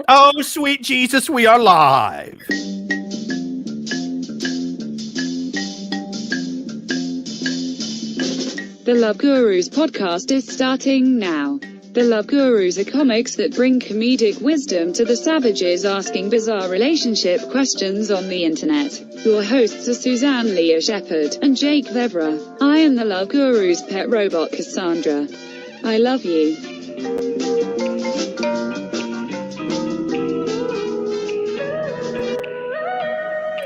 Oh, sweet Jesus, we are live. The Love Gurus podcast is starting now. The Love Gurus are comics that bring comedic wisdom to the savages asking bizarre relationship questions on the internet. Your hosts are Suzanne Leah Shepherd and Jake Vevera. I am the Love Gurus' pet robot Cassandra. I love you.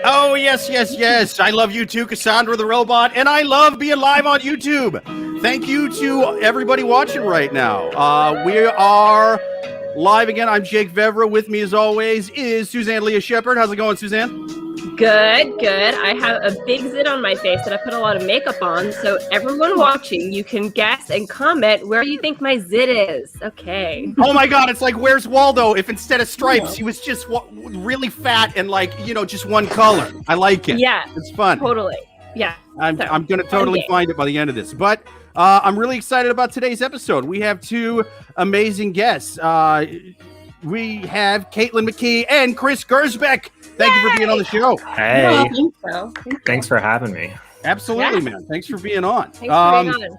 Oh, yes, yes, yes. I love you too, Cassandra the robot, and I love being live on YouTube. Thank you to everybody watching right now. We are live again. I'm Jake Vevera. With me, as always, is Suzanne Leah Shepherd. How's it going, Suzanne? Good, good. I have a big zit on my face that I put a lot of makeup on, so everyone watching, you can guess and comment where you think my zit is. Okay. Oh my God, it's like Where's Waldo if instead of stripes, he was just really fat and just one color. I like it. Yeah. It's fun. Totally. Yeah. I'm going to totally find it by the end of this. But I'm really excited about today's episode. We have two amazing guests. We have Caitlin McKee and Chris Gersbeck. Thank you for being on the show. Hey, So. thanks for having me. Absolutely, man. Thanks for being on. Thanks for being on.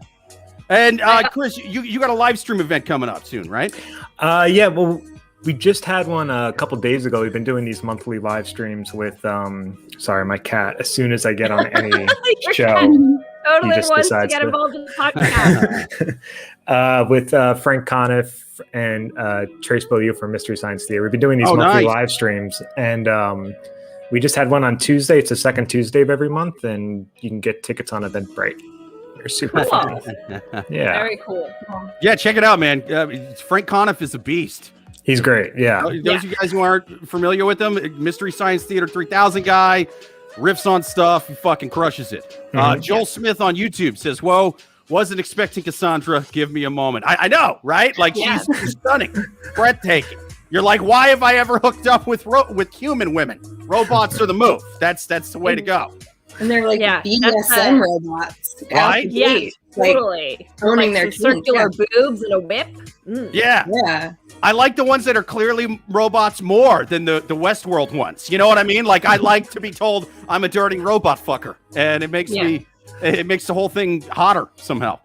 And Chris, you got a live stream event coming up soon, right? Yeah, well, we just had one a couple days ago. We've been doing these monthly live streams with, sorry, my cat. As soon as I get on any show, Totally he just wants to decides get involved in the podcast. with Frank Conniff and Trace Beaulieu from Mystery Science Theater. We've been doing these monthly live streams, and we just had one on Tuesday. It's the second Tuesday of every month, and you can get tickets on Eventbrite. They're super fun. Yeah, Very cool. Yeah, check it out, man. Frank Conniff is a beast. he's great. Yeah. Those of you guys who aren't familiar with him, Mystery Science Theater 3000 guy, riffs on stuff, he fucking crushes it. Joel Smith on YouTube says, whoa, wasn't expecting Cassandra. Give me a moment. I know, right? Like, she's stunning, breathtaking. You're like, why have I ever hooked up with human women? Robots are the move. That's the way to go. And they're like BDSM robots. Right? Yeah, totally. Owning their circular boobs and a whip. Yeah. Yeah. I like the ones that are clearly robots more than the Westworld ones. You know what I mean? Like, I like to be told I'm a dirty robot fucker. And it makes the whole thing hotter somehow.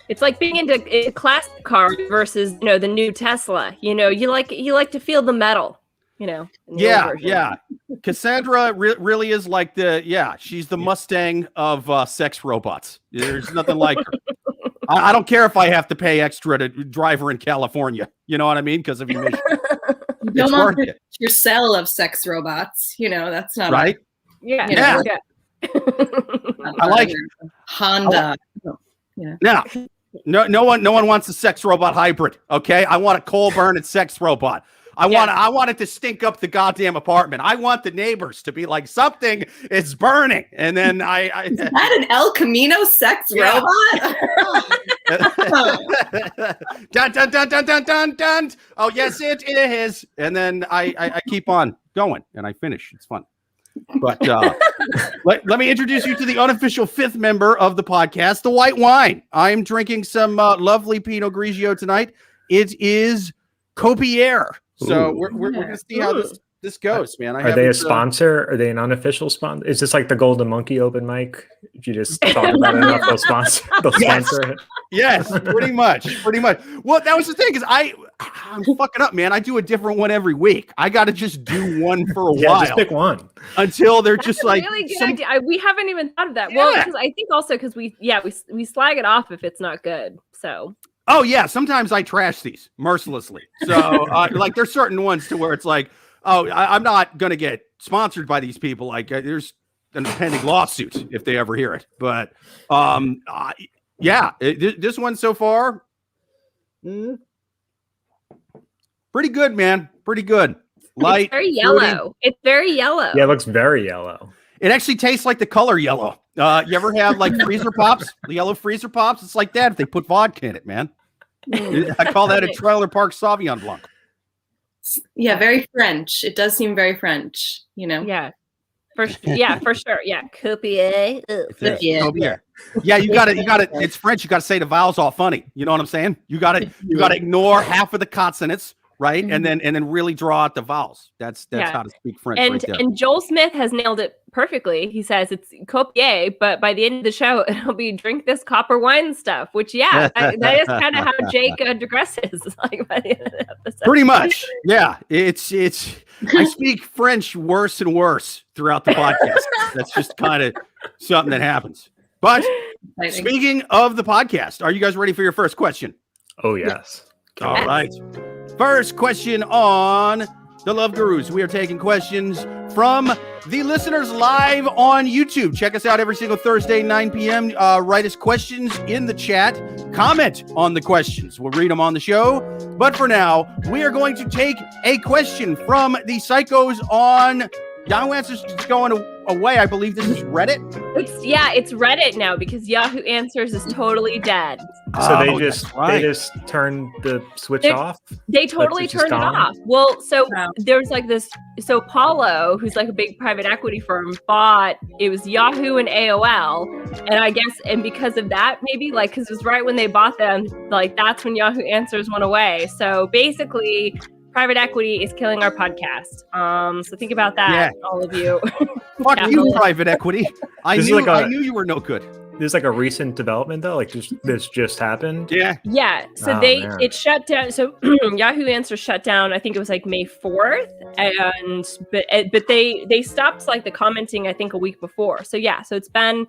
It's like being into a classic car versus, the new Tesla. You like to feel the metal, in the old version. Yeah. Cassandra really is like she's the Mustang of sex robots. There's nothing like her. I don't care if I have to pay extra to drive her in California. You know what I mean? Because of emissions. You don't want your cell of sex robots. That's not right. Yeah. I like it. Honda. Now, no one wants a sex robot hybrid. Okay, I want a coal burning sex robot. I want it to stink up the goddamn apartment. I want the neighbors to be like, something is burning, and then Is that an El Camino sex robot? Dun dun dun dun dun dun dun. Oh yes, it is. And then I keep on going, and I finish. It's fun. But let me introduce you to the unofficial fifth member of the podcast, the white wine. I'm drinking some lovely Pinot Grigio tonight. It is Copier. So we're going to see how this goes, man. Are they a sponsor? Are they an unofficial sponsor? Is this like the Golden Monkey open mic? If you just talk about it enough, they'll sponsor it. Yes, pretty much. Well, that was the thing, is I'm fucking up, man. I do a different one every week. I got to just do one for a while. Just pick one until they're just like really good idea. We haven't even thought of that. Yeah. Well, because I think also because we slag it off if it's not good. So. Oh yeah, sometimes I trash these mercilessly. So there's certain ones to where it's like, I'm not gonna get sponsored by these people. Like there's an pending lawsuit if they ever hear it. But this one so far, pretty good, man. Pretty good. Light. It's very yellow. Fruity. It's very yellow. Yeah, it looks very yellow. It actually tastes like the color yellow. You ever have like freezer pops? The yellow freezer pops? It's like that if they put vodka in it, man. I call that a Trailer Park Sauvignon Blanc. Yeah, very French. It does seem very French, Yeah. For sure. Yeah. Copier. Copier. Yeah, you got it. It's French. You got to say the vowels all funny. You know what I'm saying? You got to ignore half of the consonants, right? And then really draw out the vowels. That's how to speak French right there. And Joel Smith has nailed it perfectly. He says it's copier, but by the end of the show, it'll be drink this copper wine stuff, which, that is kind of how Jake digresses. Like by the end of the episode. Pretty much. Yeah. It's I speak French worse and worse throughout the podcast. That's just kind of something that happens. But speaking of the podcast, are you guys ready for your first question? Oh, yes. All right. First question on the Love Gurus. We are taking questions from the listeners live on YouTube. Check us out every single Thursday, 9 p.m. Write us questions in the chat. Comment on the questions. We'll read them on the show. But for now, we are going to take a question from the psychos on Yahoo Answers is going away. I believe this is Reddit. It's Reddit now because Yahoo Answers is totally dead. So they just turned the switch off? They totally turned it off. Well, so there's like this. So Paulo, who's like a big private equity firm, bought it was Yahoo and AOL, and I guess because of that, maybe like because it was right when they bought them, like that's when Yahoo Answers went away. So basically, private equity is killing our podcast. So think about that, all of you. Fuck you, private equity. I knew you were no good. There's like a recent development though, like this just happened. Yeah. So it shut down. So Yahoo Answers shut down. I think it was like May 4th, but they stopped like the commenting. I think a week before. So so it's been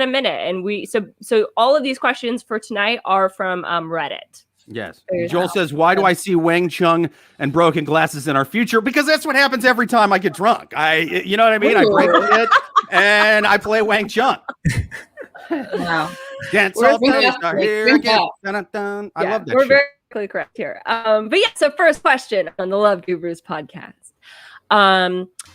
a minute, and so all of these questions for tonight are from Reddit. Yes. Joel says, why do I see Wang Chung and broken glasses in our future? Because that's what happens every time I get drunk. You know what I mean? Ooh. I break it and I play Wang Chung. Wow. Dance all day, start here again. Dun, dun. I love that We're shit. very correct here. So first question on the Love Gurus podcast.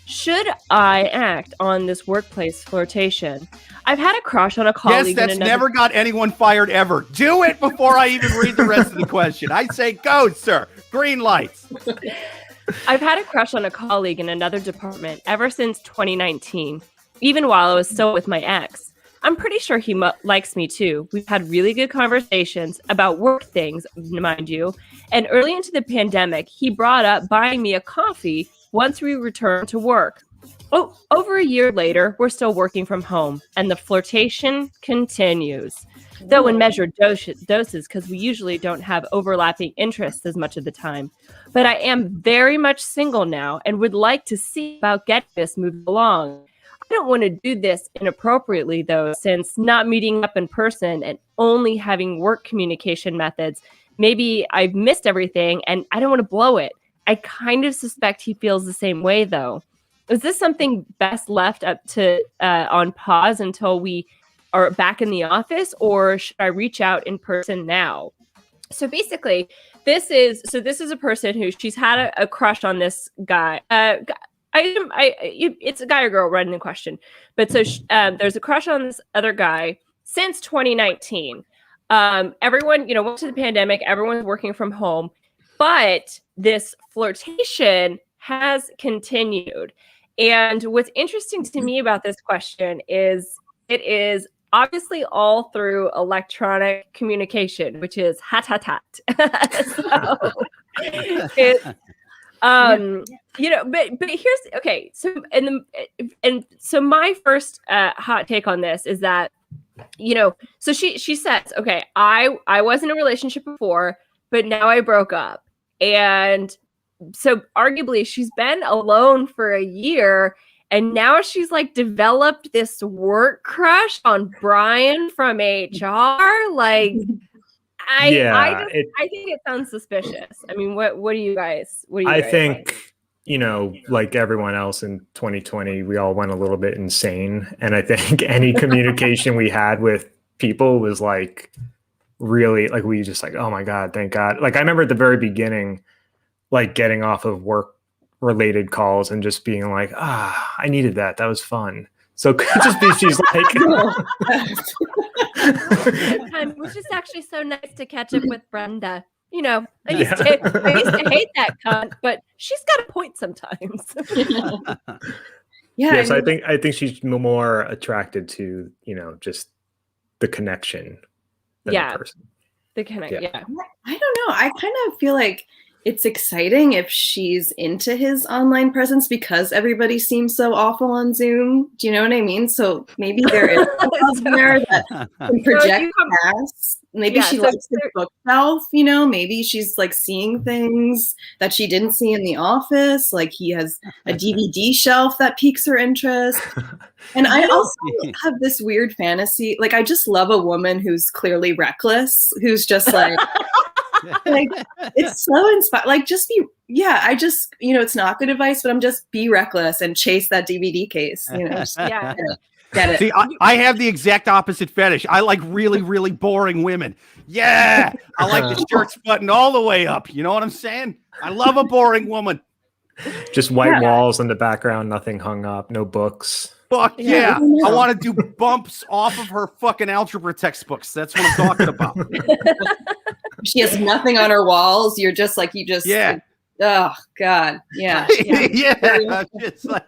Should I act on this workplace flirtation? I've had a crush on a colleague. Yes, that's never got anyone fired ever. Do it before I even read the rest of the question. I say go, sir. Green lights. I've had a crush on a colleague in another department ever since 2019, even while I was still with my ex. I'm pretty sure he likes me too. We've had really good conversations about work things, mind you. And early into the pandemic, he brought up buying me a coffee once we returned to work. Oh, over a year later, we're still working from home, and the flirtation continues. Though in measured doses, because we usually don't have overlapping interests as much of the time. But I am very much single now and would like to see about getting this moved along. I don't want to do this inappropriately, though, since not meeting up in person and only having work communication methods, maybe I've missed everything and I don't want to blow it. I kind of suspect he feels the same way, though. Is this something best left up to on pause until we are back in the office, or should I reach out in person now? So basically, this is a person who she's had a crush on this guy. It's a guy or girl running the question, but so there's a crush on this other guy since 2019. Everyone, went to the pandemic. Everyone's working from home, but this flirtation has continued. And what's interesting to me about this question is it is obviously all through electronic communication, which is hat. So but here's okay. So so my first hot take on this is that so she says, okay, I was in a relationship before, but now I broke up, and so arguably she's been alone for a year, and now she's like developed this work crush on Brian from HR. Like, I think it sounds suspicious. I mean, what do you guys? I think like everyone else in 2020, we all went a little bit insane, and I think any communication we had with people was like really like we just like, oh my God, thank God. Like I remember at the very beginning, like getting off of work related calls and just being like, I needed that. That was fun. So it could just be she's like, it was just actually so nice to catch up with Brenda. I used to hate that cunt, but she's got a point sometimes. Yes, I think she's more attracted to, just the connection than the person. The connection, yeah. I don't know. I kind of feel like it's exciting if she's into his online presence because everybody seems so awful on Zoom. Do you know what I mean? So maybe there is something there that can project past. Maybe she likes the bookshelf, you know, maybe she's like seeing things that she didn't see in the office. Like he has a DVD shelf that piques her interest. And I also have this weird fantasy. Like, I just love a woman who's clearly reckless, who's just like, like, it's so inspiring. Like, just be, I just, you know, it's not good advice, but I'm just be reckless and chase that DVD case, you know. Just, get it. See, I have the exact opposite fetish. I like really, really boring women. Yeah. I like the shirts buttoned all the way up. You know what I'm saying? I love a boring woman. Just white walls in the background, nothing hung up, no books. Fuck yeah. I want to do bumps off of her fucking algebra textbooks. That's what I'm talking about. She has nothing on her walls. You're just like, like, oh God. Yeah. It's like,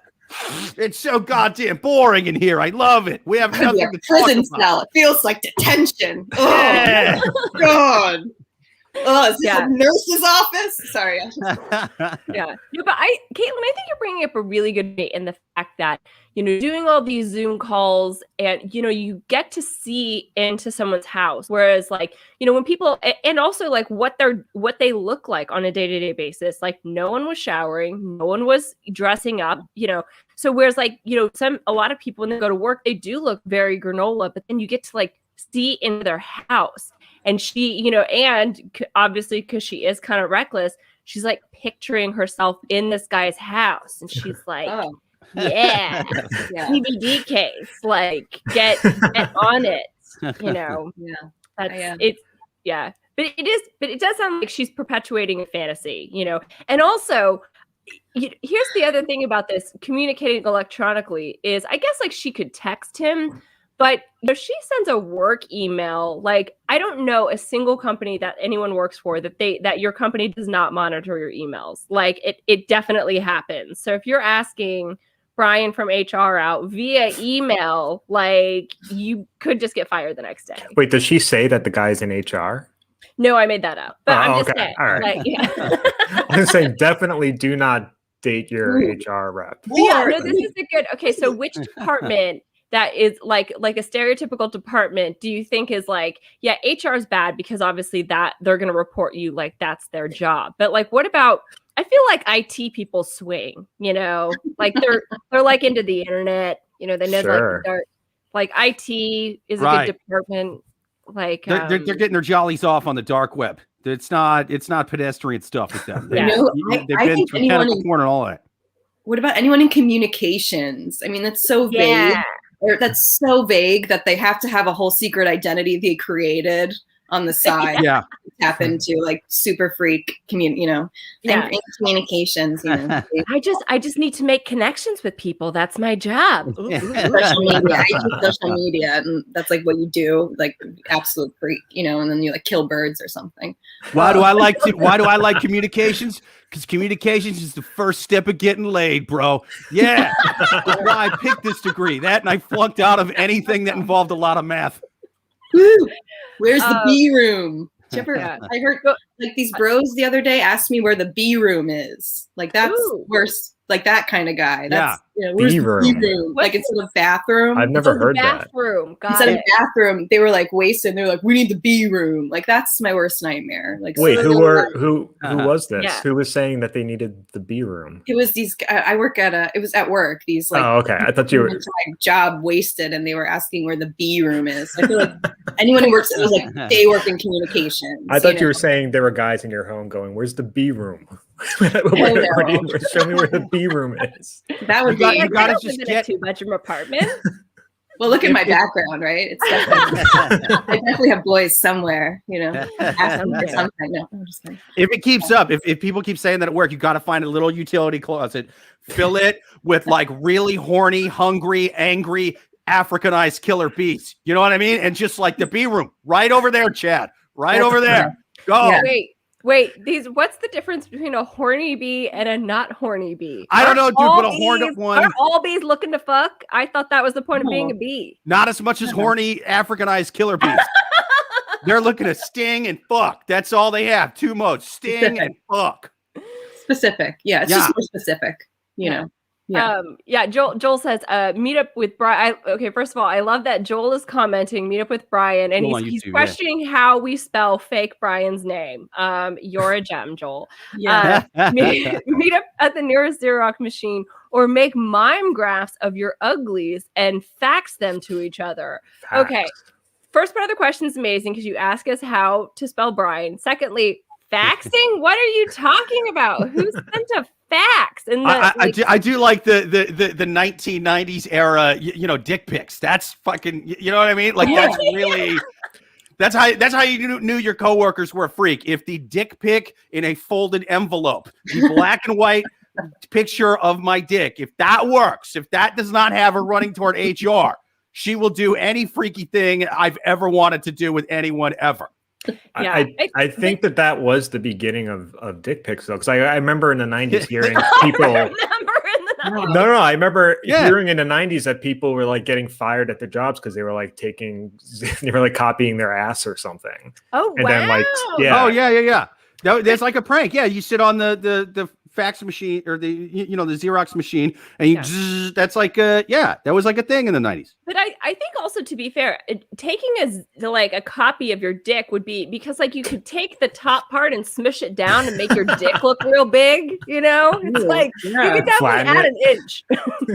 it's so goddamn boring in here. I love it. We have nothing to prison talk about. cell. It feels like detention. Oh God. Oh, is this a nurse's office? Sorry. No, but Caitlin, I think you're bringing up a really good point in the fact that, you know, doing all these Zoom calls and, you know, you get to see into someone's house. Whereas, like, you know, when people, and also like what they look like on a day-to-day basis, like no one was showering, no one was dressing up, you know. So whereas, like, you know, a lot of people when they go to work, they do look very granola, but then you get to like see into their house. And she, you know, and obviously because she is kind of reckless, she's like picturing herself in this guy's house. And she's like, DVD case, like get on it, you know. But it does sound like she's perpetuating a fantasy, you know. And also, here's the other thing about this communicating electronically is I guess like she could text him. But if she sends a work email, like I don't know a single company that anyone works for that your company does not monitor your emails. Like it definitely happens. So if you're asking Brian from HR out via email, like you could just get fired the next day. Wait, does she say that the guy's in HR? No, I made that up. But I'm just saying. All right. Like, I'm saying definitely do not date your HR rep. Yeah, no, this is a good. Okay, so which department that is like a stereotypical department do you think is like, yeah, HR is bad because obviously that they're going to report you like that's their job. But like, what about, I feel like IT people swing, you know, like they're like into the internet, you know, they know like IT is a good department. Like they're getting their jollies off on the dark web. It's not pedestrian stuff with them. They've been through chemical porn and all that. What about anyone in communications? I mean, that's so vague. Or that's so vague that they have to have a whole secret identity they created on the side. Tap into like super freak communications. You know. I just need to make connections with people. That's my job. Social media. I use social media, and that's like what you do, like absolute freak, you know. And then you like kill birds or something. Why do I like communications? Because communications is the first step of getting laid, bro. Yeah, that's why I picked this degree. That and I flunked out of anything that involved a lot of math. Woo! Where's the B room? I heard like these bros the other day asked me where the B room is. Like that's worse. Like that kind of guy. That's where's the B room? Like instead of bathroom. I've never heard that. Instead of bathroom, they were like wasted. They're like, we need the B room. Like that's my worst nightmare. Like wait, who was this? Yeah. Who was saying that they needed the B room? It was these. I work at it was at work. These like. Oh, okay. I thought you were job wasted, and they were asking where the B room is. I feel like anyone who works it was like they work in communications. I thought you were saying there were guys in your home going, "Where's the B room? Show me where the B room is." That would be. You gotta just get a 2-bedroom apartment. Well, look at my background, right? It's definitely, I definitely have boys somewhere, you know. No, I'm just kidding. If it keeps up, if people keep saying that at work, you got to find a little utility closet, fill it with like really horny, hungry, angry, Africanized killer bees. You know what I mean? And just like the B room right over there, Chad, right over there. Go. Yeah. Wait, what's the difference between a horny bee and a not horny bee? I don't know, dude, but a horned up one. Are all bees looking to fuck? I thought that was the point of being a bee. Not as much as horny Africanized killer bees. They're looking to sting and fuck. That's all they have. 2 modes: sting and fuck. Specific. Yeah, it's just more specific. You know. Yeah. Joel says, meet up with Brian. Okay, first of all, I love that Joel is commenting, meet up with Brian, and he's questioning how we spell fake Brian's name. You're a gem, Joel. Yeah. Meet up at the nearest Xerox machine or make mime graphs of your uglies and fax them to each other. Facts. Okay. First part of the question is amazing because you ask us how to spell Brian. Secondly, faxing? What are you talking about? Who sent a fax? And I do like the 1990s era, dick pics. That's fucking, you know what I mean? Like that's really, that's how you knew your coworkers were a freak. If the dick pic in a folded envelope, the black and white picture of my dick, if that works, if that does not have her running toward HR, she will do any freaky thing I've ever wanted to do with anyone ever. Yeah, I think that was the beginning of dick pics, though, because I remember in the 90s hearing people. I remember hearing in the 90s that people were like getting fired at their jobs because they were like copying their ass or something. Oh, and wow. then Oh, yeah. That's like a prank. Yeah, you sit on the fax machine or the Xerox machine, and you that's like that was like a thing in the 90s. But I think also, to be fair, taking a copy of your dick would be, because like you could take the top part and smush it down and make your dick look real big, It's like you could definitely add an inch.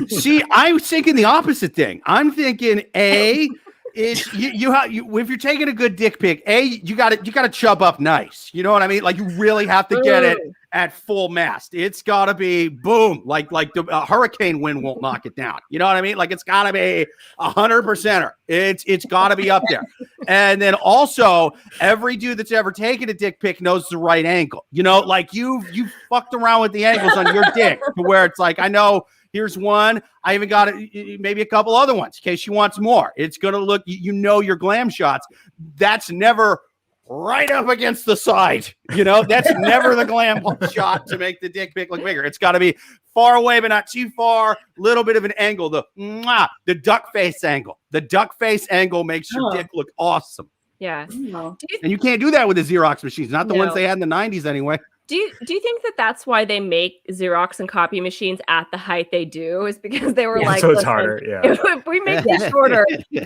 See, I was thinking the opposite thing. I'm thinking is if you're taking a good dick pic, you got to chub up nice. You know what I mean? Like you really have to get it at full mast. It's got to be boom, like the hurricane wind won't knock it down. You know what I mean? Like it's got to be 100%er. It's got to be up there. And then also, every dude that's ever taken a dick pic knows the right angle. Like you fucked around with the angles on your dick to where it's like, I know. Here's one. I even got maybe a couple other ones in case she wants more. It's going to look, your glam shots. That's never right up against the side. That's never the glam shot to make the dick pic look bigger. It's got to be far away, but not too far. Little bit of an angle. The duck face angle. The duck face angle makes your dick look awesome. Yeah. And you can't do that with the Xerox machines. Not the ones they had in the 90s anyway. Do you think that that's why they make Xerox and copy machines at the height they do? Is because they were like, so it's harder. Yeah. If we make these shorter,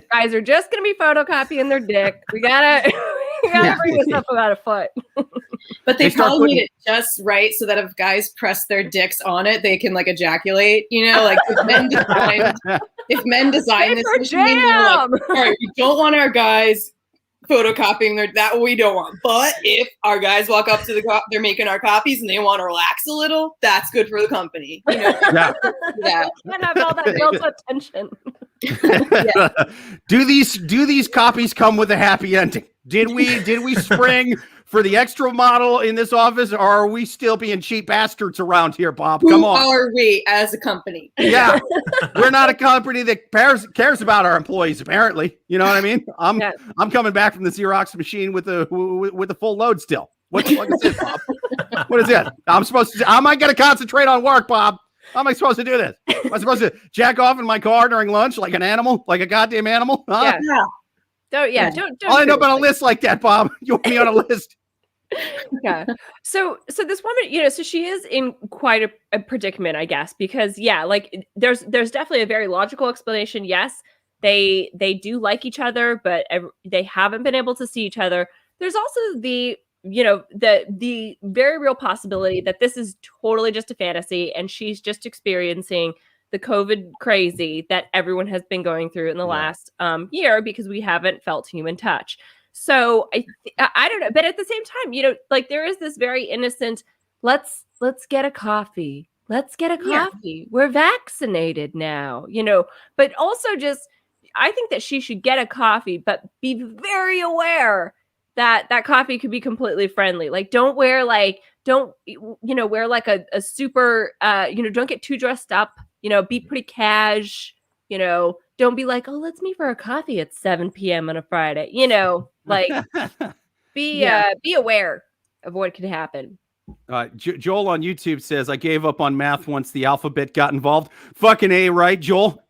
guys are just going to be photocopying their dick. We gotta bring this up about a foot. But they probably need it just right so that if guys press their dicks on it, they can like ejaculate. Like if men design this machine, they're like, all right, we don't want our guys photocopying that we don't want. But if our guys walk up to they're making our copies and they want to relax a little, that's good for the company. Yeah. And have all that built-up tension. Do these copies come with a happy ending? Did we spring for the extra model in this office, or are we still being cheap bastards around here, Bob? Come on. Who are we as a company? Yeah. We're not a company that cares about our employees, apparently. You know what I mean? I'm coming back from the Xerox machine with a full load still. What is this, Bob? What is this? Am I going to concentrate on work, Bob? How am I supposed to do this? Am I supposed to jack off in my car during lunch like an animal, like a goddamn animal? Huh? Yeah. Don't. All I know about a list like that, Bob. You want me on a list? Yeah. So this woman, so she is in quite a predicament, I guess, because there's definitely a very logical explanation. Yes, they do like each other, but they haven't been able to see each other. There's also the very real possibility that this is totally just a fantasy and she's just experiencing the COVID crazy that everyone has been going through in the last year because we haven't felt human touch. So I don't know, but at the same time, there is this very innocent, let's get a coffee. Let's get a coffee. We're vaccinated now, but also just, I think that she should get a coffee, but be very aware that coffee could be completely friendly. Like, don't wear like a super, don't get too dressed up, be pretty cash, don't be like, oh, let's meet for a coffee at 7 p.m. on a Friday, be aware of what could happen. Joel on YouTube says, I gave up on math once the alphabet got involved. Fucking A, right, Joel?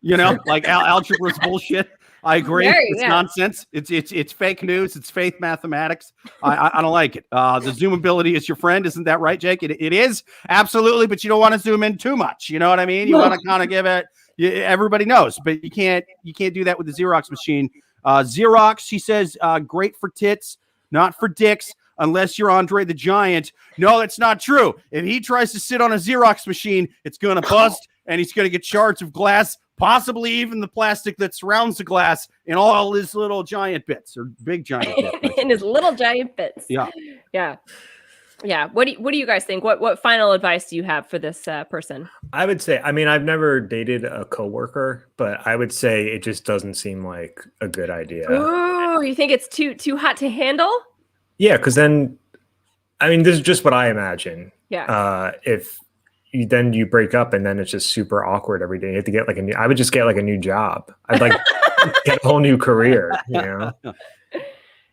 Like algebra's bullshit. I agree. Very, It's yeah. nonsense. It's fake news. It's faith mathematics. I don't like it. The zoomability is your friend. Isn't that right, Jake? It is absolutely, but you don't want to zoom in too much. You know what I mean? You want to kind of give it. Everybody knows, but you can't do that with the Xerox machine. Xerox, he says, great for tits, not for dicks, unless you're Andre the Giant. No, that's not true. If he tries to sit on a Xerox machine, it's going to bust, and he's going to get shards of glass, possibly even the plastic that surrounds the glass in all his little giant bits or big giant bits. In his little giant bits. Yeah. Yeah. Yeah. What do you guys think? What final advice do you have for this person? I would say, I mean, I've never dated a coworker, but I would say it just doesn't seem like a good idea. Ooh, you think it's too hot to handle? Yeah, because then, I mean, this is just what I imagine. Yeah. If you break up and then it's just super awkward every day. You have to get I would just get like a new job. I'd like get a whole new career, you know?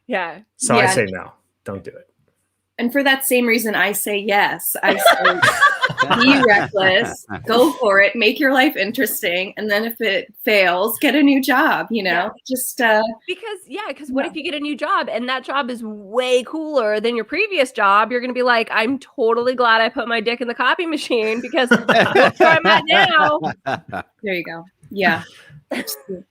Yeah. So I say no, don't do it. And for that same reason, I say yes. I say be reckless, go for it, make your life interesting, and then if it fails, get a new job. You know, just because what if you get a new job and that job is way cooler than your previous job? You're going to be like, I'm totally glad I put my dick in the copy machine because that's where I'm at now. There you go. Yeah,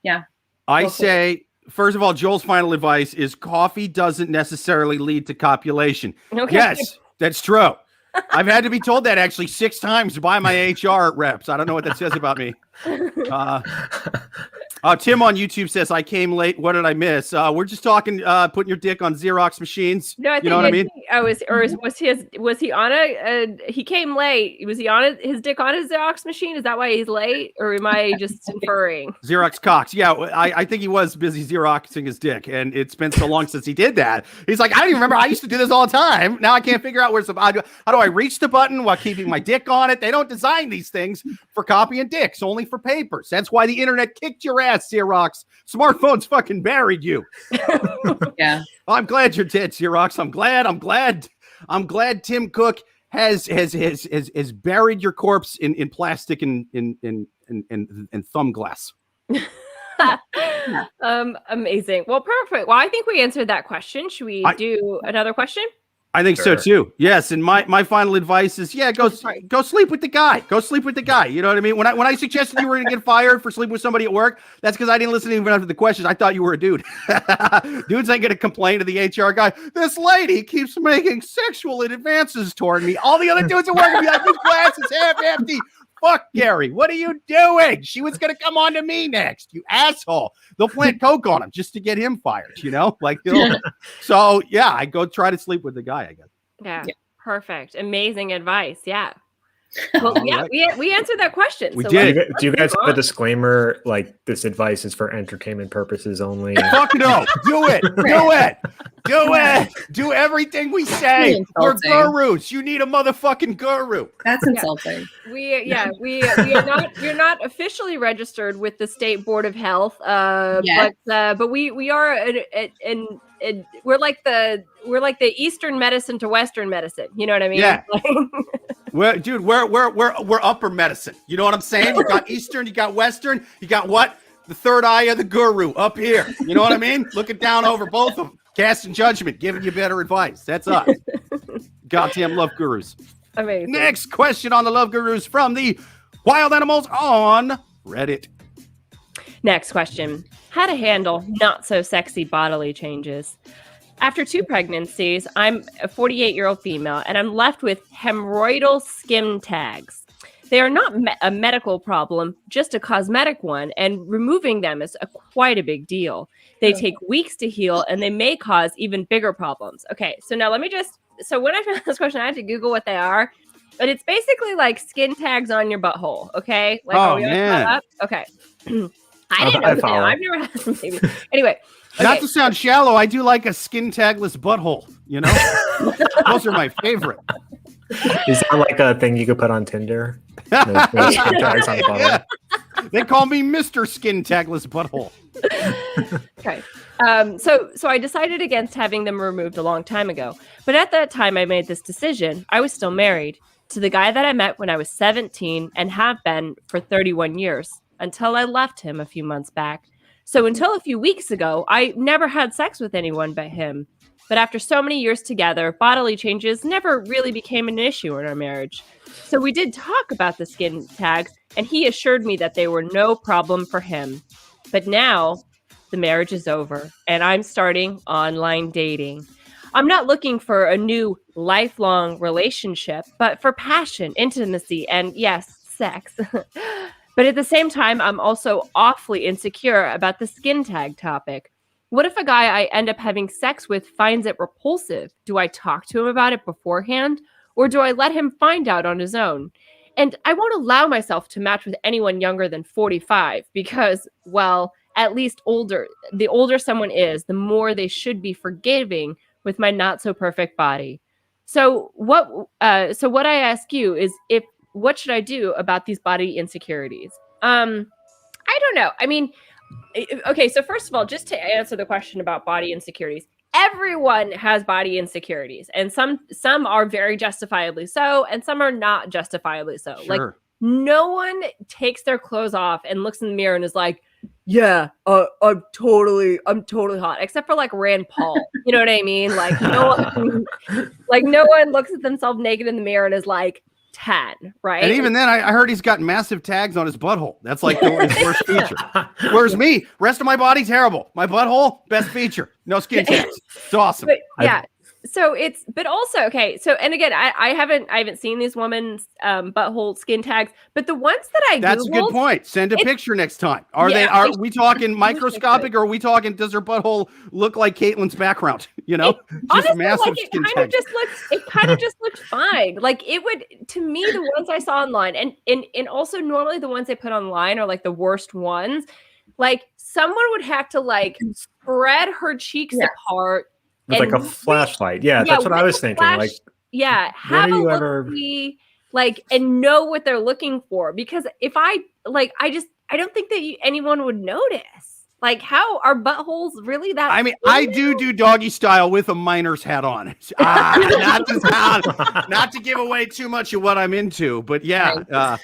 yeah. I say. First of all, Joel's final advice is coffee doesn't necessarily lead to copulation. Okay. Yes, that's true. I've had to be told that actually 6 times by my HR reps. I don't know what that says about me. Tim on YouTube says, I came late. What did I miss? We're just talking putting your dick on Xerox machines. No, I think you know what I mean? He came late. Was he on his dick on his Xerox machine? Is that why he's late? Or am I just inferring? Xerox cocks. Yeah, I think he was busy Xeroxing his dick, and it's been so long since he did that. He's like, I don't even remember. I used to do this all the time. Now I can't figure out how do I reach the button while keeping my dick on it? They don't design these things for copying dicks, only for papers. That's why the internet kicked your ass, Xerox. Smartphones fucking buried you. Yeah. I'm glad you're dead, Xerox. I'm glad Tim Cook has buried your corpse in plastic and thumb glass. Amazing. Well, perfect. Well, I think we answered that question. Should we do another question? I think so too. Yes, and my final advice is, go sleep with the guy. Go sleep with the guy. You know what I mean? When I suggested you were going to get fired for sleeping with somebody at work, that's because I didn't listen even after the questions. I thought you were a dude. Dudes ain't going to complain to the HR guy. This lady keeps making sexual advances toward me. All the other dudes at work will be like, this glass is half empty. Fuck Gary. What are you doing? She was going to come on to me next, you asshole. They'll plant coke on him just to get him fired, you know? So, yeah, I go try to sleep with the guy, I guess. Yeah. Perfect. Amazing advice. Yeah. Well, right. we answered that question. We did. Do you guys have a disclaimer like this advice is for entertainment purposes only? Fuck no. Do it. Do it. Do everything we say. We're gurus. You need a motherfucking guru. That's insulting. We're not officially registered with the State Board of Health, but we are and we're like the Eastern medicine to Western medicine. You know what I mean? Yeah. We're upper medicine. You know what I'm saying? You got Eastern, you got Western, you got what? The third eye of the guru up here. You know what I mean? Looking down over both of them, casting judgment, giving you better advice. That's us. Goddamn love gurus. Amazing. Next question on the love gurus from the wild animals on Reddit. Next question. How to handle not so sexy bodily changes. After 2 pregnancies, I'm a 48-year-old female, and I'm left with hemorrhoidal skin tags. They are not a medical problem, just a cosmetic one, and removing them is quite a big deal. They take weeks to heal, and they may cause even bigger problems. Okay, so now so when I found this question, I had to Google what they are, but it's basically like skin tags on your butthole, okay? Like, man. Okay. I didn't know that. I've never had some baby. Anyway. Okay. Not to sound shallow, I do like a skin tagless butthole, you know? Those are my favorite. Is that like a thing you could put on Tinder? No skin tags on the bottom. They call me Mr. Skin Tagless Butthole. Okay. So I decided against having them removed a long time ago. But at that time I made this decision, I was still married to the guy that I met when I was 17 and have been for 31 years until I left him a few months back. So until a few weeks ago, I never had sex with anyone but him. But after so many years together, bodily changes never really became an issue in our marriage. So we did talk about the skin tags, and he assured me that they were no problem for him. But now the marriage is over, and I'm starting online dating. I'm not looking for a new lifelong relationship, but for passion, intimacy, and yes, sex. But at the same time, I'm also awfully insecure about the skin tag topic. What if a guy I end up having sex with finds it repulsive? Do I talk to him about it beforehand, or do I let him find out on his own? And I won't allow myself to match with anyone younger than 45 because, well, at least the older someone is, the more they should be forgiving with my not so perfect body. So what I ask you is what should I do about these body insecurities? I don't know. I mean, okay, so first of all, just to answer the question about body insecurities, everyone has body insecurities, and some are very justifiably so, and some are not justifiably so. Sure. Like no one takes their clothes off and looks in the mirror and is like, yeah, I'm totally hot, except for like Rand Paul. You know what I mean? Like no one looks at themselves naked in the mirror and is like 10, right? And even then, I heard he's got massive tags on his butthole. That's like his worst feature. Whereas me, rest of my body, terrible. My butthole, best feature. No skin tags. It's awesome. But, yeah. So but also, okay. So, and again, I haven't seen these women's butthole skin tags, but the ones that that's Googled, a good point. Send a picture next time. Are we talking microscopic, or are we talking, does her butthole look like Caitlin's background? You know, honestly, massive like skin it kind of just looked fine. Like it would, to me, the ones I saw online, and also normally the ones they put online are like the worst ones. Like someone would have to like spread her cheeks apart. With like a flashlight. Yeah, that's what I was thinking. Like, have a look-see, like, and know what they're looking for. Because if I don't think that anyone would notice. Like, how are buttholes really that? I mean, I do doggy style with a miner's hat on. Not to give away too much of what I'm into, but yeah.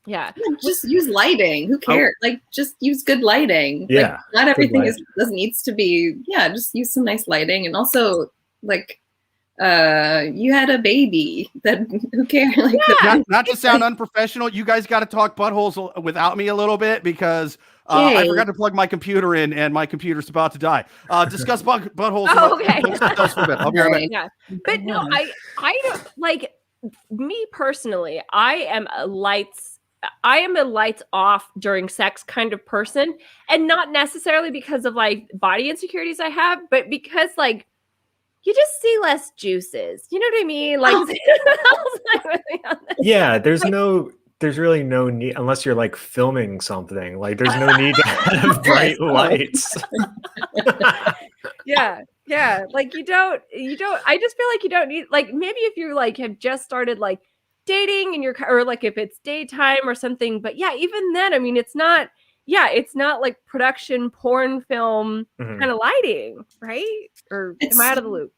Yeah. Just use lighting. Who cares? Like, just use good lighting. Yeah. Like, not everything needs to be. Yeah, just use some nice lighting. And also, like, you had a baby. That who cares? Like, not to sound unprofessional, you guys got to talk buttholes without me a little bit because I forgot to plug my computer in, and my computer's about to die. Discuss buttholes. Okay. I'll be right back. Yeah. But no, I don't like me personally. I am a lights off during sex kind of person, and not necessarily because of like body insecurities I have, but because like you just see less juices. You know what I mean? Like, yeah, there's really no need unless you're like filming something. Like there's no need to have bright lights. Yeah. Like you don't, I just feel like you don't need, like, maybe if you like have just started like dating and or like if it's daytime or something, but yeah, even then, I mean, it's not like production porn film kind of lighting, right? Or am I out of the loop?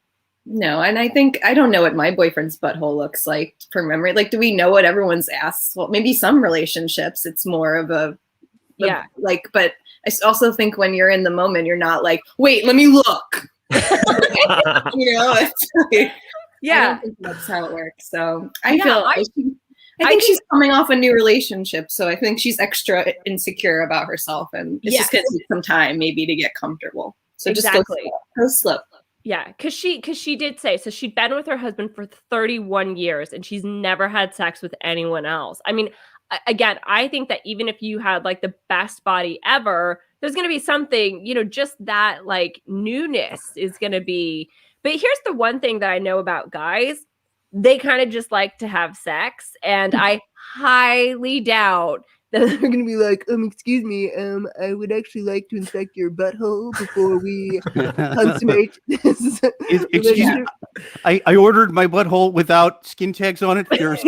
No, and I think I don't know what my boyfriend's butthole looks like from memory. Like, do we know what everyone's ass? Well, maybe some relationships it's more of a like, but I also think when you're in the moment, you're not like, wait, let me look. You know, it's like, I don't think that's how it works. So I think she's coming off a new relationship, so I think she's extra insecure about herself, and it's just gonna take some time maybe to get comfortable. So just go slow. Yeah, because she did say, so she'd been with her husband for 31 years and she's never had sex with anyone else. I mean, again, I think that even if you had like the best body ever, there's going to be something, you know, just that like newness is going to be. But here's the one thing that I know about guys. They kind of just like to have sex. And I highly doubt that they're going to be like, excuse me, I would actually like to inspect your butthole before we consummate this. Excuse me, I ordered my butthole without skin tags on it. There's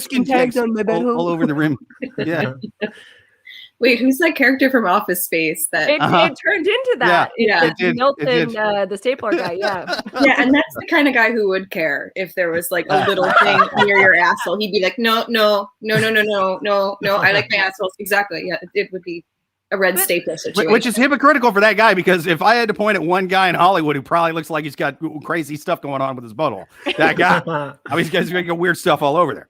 skin tags on my butthole all over the rim. Yeah. Wait, who's that character from Office Space? That it turned into that. Yeah, Milton, the stapler guy. Yeah, yeah, and that's the kind of guy who would care if there was like a little thing near your asshole. He'd be like, no. I like my asshole. Exactly. Yeah, it would be a red staple situation. Which is hypocritical for that guy, because if I had to point at one guy in Hollywood who probably looks like he's got crazy stuff going on with his butthole, that guy, I mean, he's got weird stuff all over there.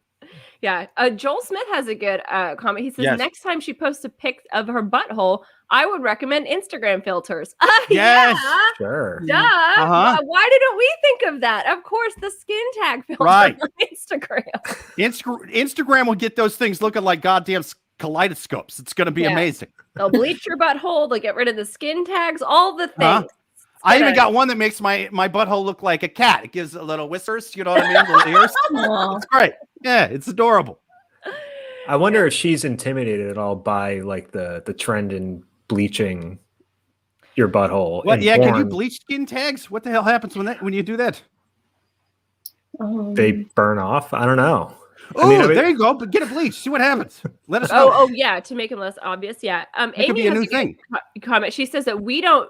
Yeah. Joel Smith has a good comment. He says, Yes. next time she posts a pic of her butthole, I would recommend Instagram filters. Yes. Yeah. Sure. Duh. Uh-huh. Why didn't we think of that? Of course, the skin tag filter Right. on Instagram. Instagram will get those things looking like goddamn kaleidoscopes. It's going to be amazing. They'll bleach your butthole. They'll get rid of the skin tags, all the things. I even got one that makes my butthole look like a cat. It gives a little whiskers, you know what I mean? Little ears. It's great. Yeah, it's adorable. I wonder if she's intimidated at all by like the trend in bleaching your butthole. What? in Yeah, can you porn. bleach skin tags? What the hell happens when you do that? They burn off? I don't know. Oh, I mean, there you go. But get a bleach. See what happens. Let us know. Oh, yeah, to make them less obvious. Yeah. It Amy could be a has new good thing. comment. She says that we don't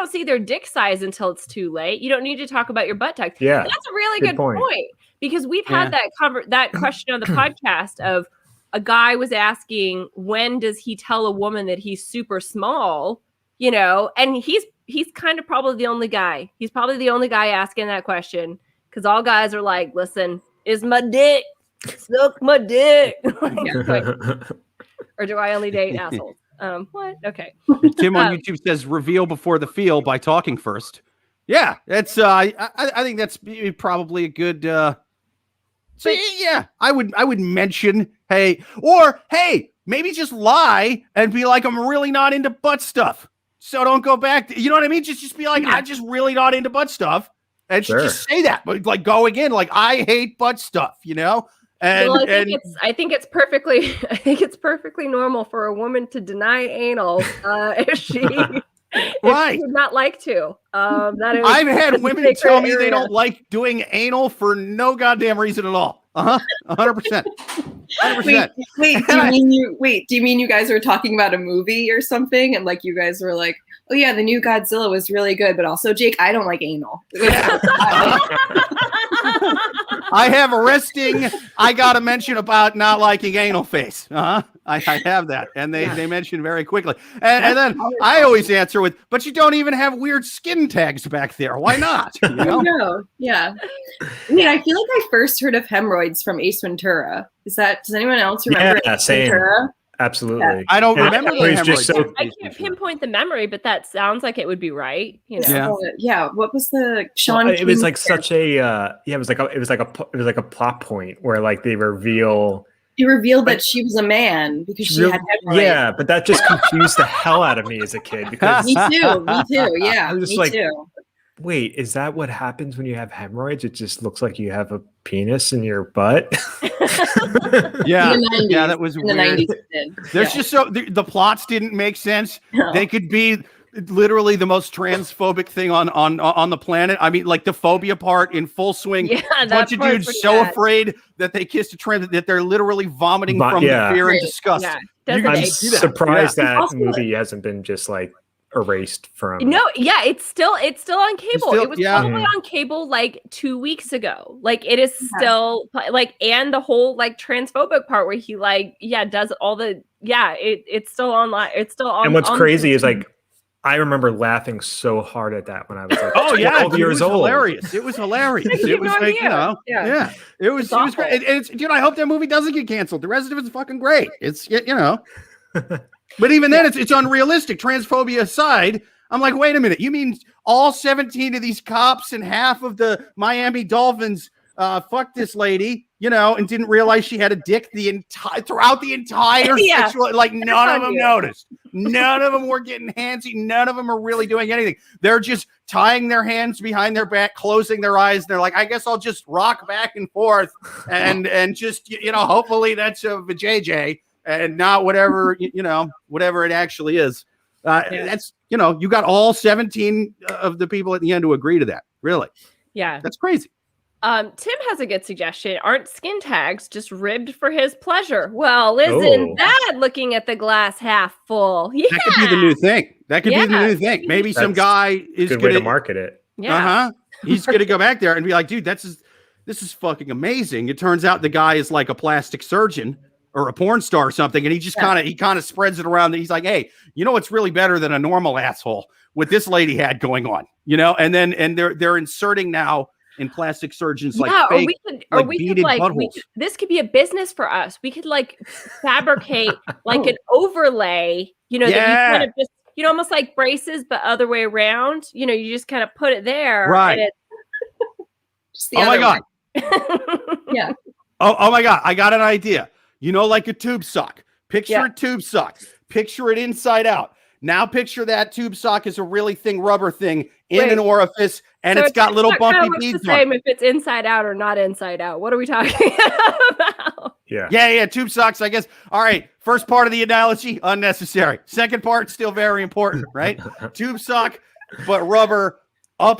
see their dick size until it's too late. You don't need to talk about your butt tags. Yeah, That's a really good good point. point, because we've had that question on the podcast of a guy was asking, when does he tell a woman that he's super small, you know, and he's kind of probably the only guy. He's probably the only guy asking that question, because all guys are like, listen, is my dick, suck my dick. Or do I only date assholes? What? Okay. Tim on YouTube says reveal before the feel by talking first. Yeah, that's I think that's probably a good so yeah, I would mention, hey, maybe just lie and be like, I'm really not into butt stuff. So don't go back you know what I mean? Just be like, I'm just really not into butt stuff. And just say that, but like go again, like I hate butt stuff, you know? And, well, I think it's perfectly normal for a woman to deny anal if she would not like to. I've had women tell me they don't like doing anal for no goddamn reason at all. 100%. 100%. Do you mean you guys were talking about a movie or something, and like you guys were like, oh yeah, the new Godzilla was really good, but also Jake, I don't like anal. I have a resting. I got a mention about not liking anal face. I have that, and they mention very quickly, and then I always answer with, "But you don't even have weird skin tags back there. Why not?" You know? No, yeah. I mean, I feel like I first heard of hemorrhoids from Ace Ventura. Does anyone else remember Ace Ventura? Absolutely. Yeah. I don't remember the hemorrhoids. I can't pinpoint the memory, but that sounds like it would be right. You know. Yeah. What was the Sean? It was like such a it was like a plot point where like they reveal. You revealed that she was a man because she had hemorrhoids. Yeah, but that just confused the hell out of me as a kid. Because me too. Yeah, I'm just me like, too. Wait, is that what happens when you have hemorrhoids? It just looks like you have a penis in your butt. Yeah, in the 90s, yeah, that was in weird. The 90s There's just the plots didn't make sense. No. They could be literally the most transphobic thing on the planet. I mean, like the phobia part in full swing. Yeah, a bunch of dudes so afraid that they kissed a trans that they're literally vomiting from the fear and disgust. Yeah, I'm surprised that movie hasn't been just like erased from. No, yeah, it's still on cable. It was probably on cable like 2 weeks ago. Like it is still like, and the whole like transphobic part where he does all the it's still online. It's still on. And what's crazy is like I remember laughing so hard at that when I was like 12 years old. Hilarious. It was hilarious. It was like, it was great. And it's, I hope that movie doesn't get canceled. The rest of it's fucking great. It's But even then, it's unrealistic. Transphobia aside, I'm like, wait a minute. You mean all 17 of these cops and half of the Miami Dolphins fucked this lady, and didn't realize she had a dick throughout the entire sexual, like none of them noticed. None of them were getting handsy. None of them are really doing anything. They're just tying their hands behind their back, closing their eyes. And they're like, I guess I'll just rock back and forth and just, hopefully that's a vajayjay. And not whatever, whatever it actually is. That's, you got all 17 of the people at the end who agree to that. Really? Yeah. That's crazy. Tim has a good suggestion. Aren't skin tags just ribbed for his pleasure? Well, isn't that looking at the glass half full? Yeah. That could be the new thing. The new thing. Maybe some guy is good way to market it. Yeah. He's going to go back there and be like, dude, this is fucking amazing. It turns out the guy is like a plastic surgeon or a porn star or something, and he just kind of spreads it around. He's like, hey, you know what's really better than a normal asshole? What this lady had going on, and they're inserting now in plastic surgeons like fake, this could be a business for us. We could like fabricate like an overlay, that you kind of just, almost like braces, but other way around. You just kind of put it there, right? And oh my god! Yeah. Oh my god! I got an idea. Like a tube sock. Picture a tube sock. Picture it inside out. Now picture that tube sock as a really thin rubber thing in an orifice, and it's got little bumpy beads on it. If it's inside out or not inside out. What are we talking about? Yeah. Tube socks, I guess. All right. First part of the analogy, unnecessary. Second part, still very important, right? Tube sock, but rubber up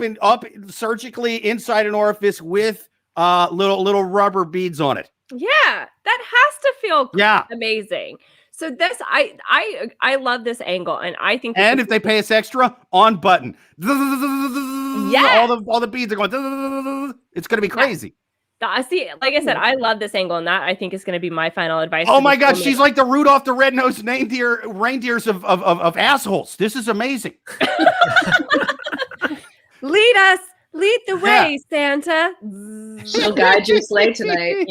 surgically inside an orifice with little rubber beads on it. Yeah, that has to feel amazing. So this, I love this angle, and I think. And if they pay us extra, on button, all the beads are going. It's going to be crazy. See, like I said, I love this angle, and that I think is going to be my final advice. Oh my God, she's like the Rudolph the Red-Nosed Reindeers of assholes. This is amazing. Lead the way, Santa. She'll guide your sleigh tonight.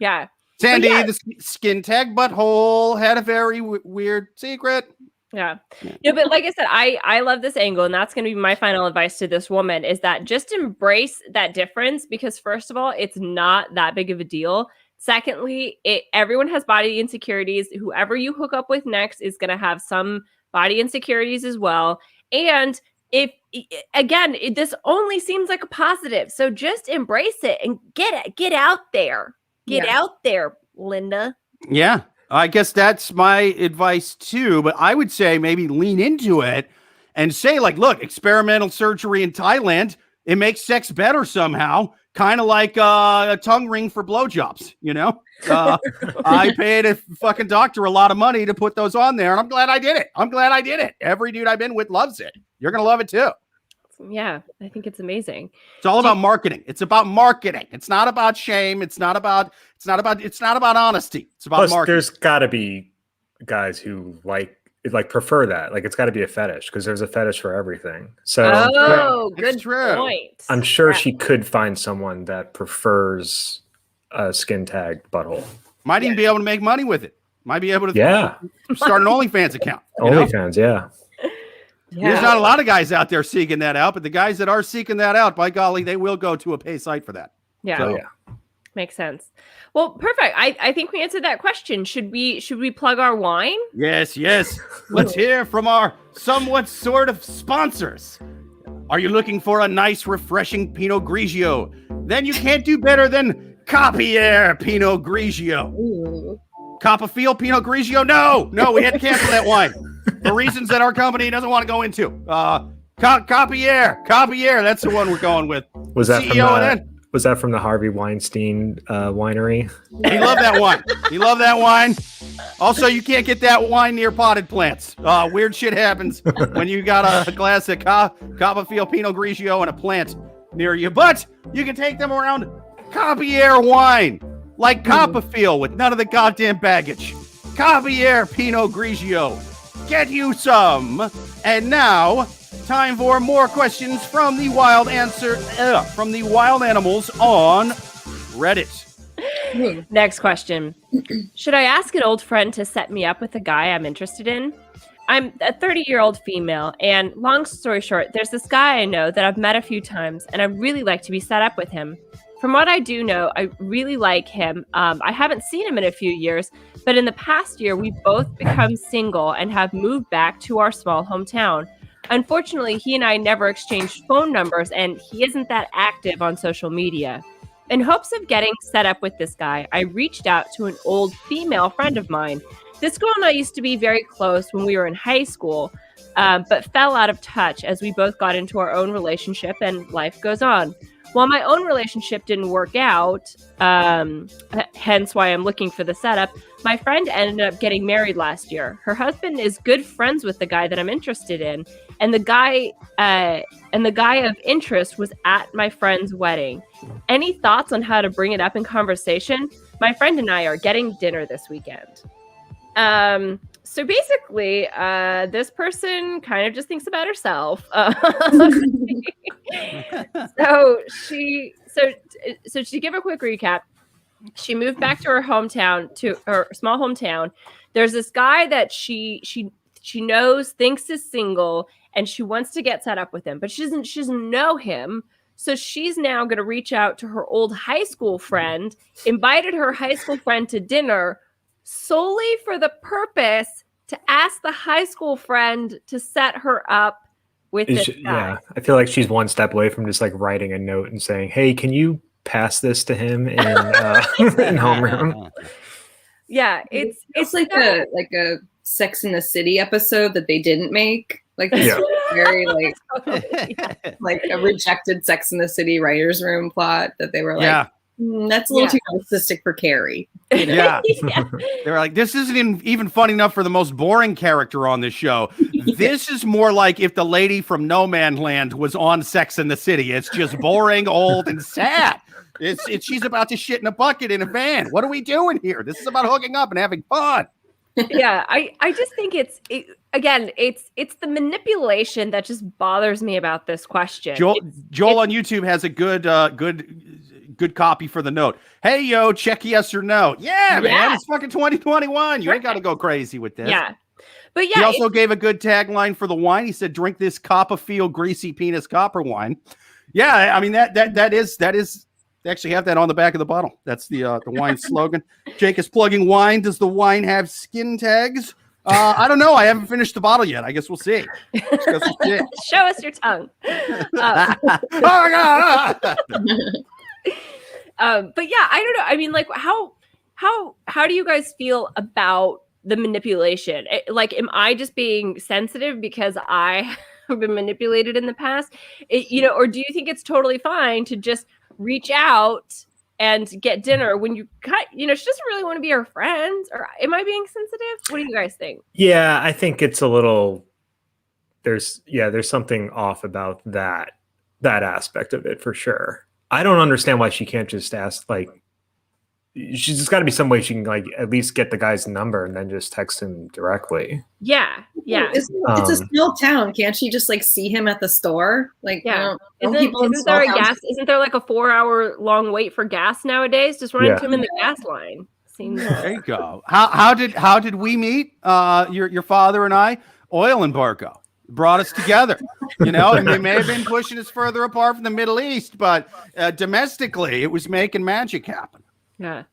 Yeah. Sandy, the skin tag butthole, had a very weird secret. Yeah. No, but like I said, I love this angle, and that's going to be my final advice to this woman, is that just embrace that difference, because first of all, it's not that big of a deal. Secondly, everyone has body insecurities. Whoever you hook up with next is going to have some body insecurities as well. And this only seems like a positive. So just embrace it and get out there. Get out there, Linda. Yeah, I guess that's my advice too. But I would say maybe lean into it and say, like, look, experimental surgery in Thailand, it makes sex better somehow. Kind of like a tongue ring for blowjobs, I paid a fucking doctor a lot of money to put those on there, and I'm glad I did it. Every dude I've been with loves it. You're going to love it too. Yeah, I think it's amazing. It's all about marketing. It's about marketing. It's not about shame. It's not about honesty. It's about marketing. There's got to be guys who prefer that. Like, it's got to be a fetish, because there's a fetish for everything. So good point. I'm sure she could find someone that prefers a skin tagged butthole. Might even be able to make money with it. Might be able to start an OnlyFans account. OnlyFans, yeah. There's not a lot of guys out there seeking that out, but the guys that are seeking that out, by golly, they will go to a pay site for that. Yeah. So, makes sense. Well, perfect. I think we answered that question. Should we plug our wine? Yes. Let's hear from our somewhat sort of sponsors. Are you looking for a nice, refreshing Pinot Grigio? Then you can't do better than Capier Pinot Grigio. Ooh. Copperfield Pinot Grigio? No, we had to cancel that wine for reasons that our company doesn't want to go into. Capier, that's the one we're going with. Was that from the Harvey Weinstein winery? He loved that wine. Also, you can't get that wine near potted plants. Weird shit happens when you got a glass of Copperfield Pinot Grigio and a plant near you. But you can take them around Capier wine, like Copperfield, with none of the goddamn baggage. Capier Pinot Grigio. Get you some. And now, time for more questions from the wild animals on Reddit. Next question. Should I ask an old friend to set me up with a guy I'm interested in? I'm a 30-year-old female, and long story short, there's this guy I know that I've met a few times, and I'd really like to be set up with him. From what I do know, I really like him. I haven't seen him in a few years, but in the past year, we've both become single and have moved back to our small hometown. Unfortunately, he and I never exchanged phone numbers, and he isn't that active on social media. In hopes of getting set up with this guy, I reached out to an old female friend of mine. This girl and I used to be very close when we were in high school, but fell out of touch as we both got into our own relationship and life goes on. While my own relationship didn't work out, hence why I'm looking for the setup, my friend ended up getting married last year. Her husband is good friends with the guy that I'm interested in, and the guy of interest was at my friend's wedding. Any thoughts on how to bring it up in conversation? My friend and I are getting dinner this weekend. So basically, this person kind of just thinks about herself. So to give a quick recap, she moved back to her hometown, to her small hometown. There's this guy that she knows, thinks is single, and she wants to get set up with him, but she doesn't know him. So she's now going to reach out to her old high school friend, invited her high school friend to dinner solely for the purpose to ask the high school friend to set her up with this guy. Yeah, I feel like she's one step away from just like writing a note and saying, "Hey, can you pass this to him in homeroom?" Yeah, it's like a Sex in the City episode that they didn't make. Like this very like a rejected Sex in the City writers' room plot that they were like, that's a little too narcissistic for Carrie. You know? Yeah. They were like, this isn't even fun enough for the most boring character on this show. This is more like if the lady from No Man Land was on Sex in the City. It's just boring, old, and sad. It's she's about to shit in a bucket in a van. What are we doing here? This is about hooking up and having fun. Yeah, I just think it's the manipulation that just bothers me about this question. Joel on YouTube has a good copy for the note. Hey, yo, check yes or no. Yeah, man, it's fucking 2021. You ain't got to go crazy with this. Yeah. But yeah, he also gave a good tagline for the wine. He said, drink this Copperfield greasy penis copper wine. Yeah, I mean, that is they actually have that on the back of the bottle. That's the wine slogan. Jake is plugging wine. Does the wine have skin tags? I don't know. I haven't finished the bottle yet. I guess we'll see. Show us your tongue. Oh my God. But yeah, I don't know. I mean, like, how do you guys feel about the manipulation? Like, am I just being sensitive because I have been manipulated in the past? Or do you think it's totally fine to just reach out and get dinner when you she doesn't really want to be her friend? Or am I being sensitive? What do you guys think? Yeah, I think it's a little, there's something off about that aspect of it for sure. I don't understand why she can't just ask, like, she's just got to be some way she can like at least get the guy's number and then just text him directly. Yeah. It's a small town. Can't she just like see him at the store? Like, isn't there like a 4-hour long wait for gas nowadays? Just run into him in the gas line. There you go. How did we meet? Your father and I, oil embargo brought us together, and we may have been pushing us further apart from the Middle East, but domestically it was making magic happen. Yeah.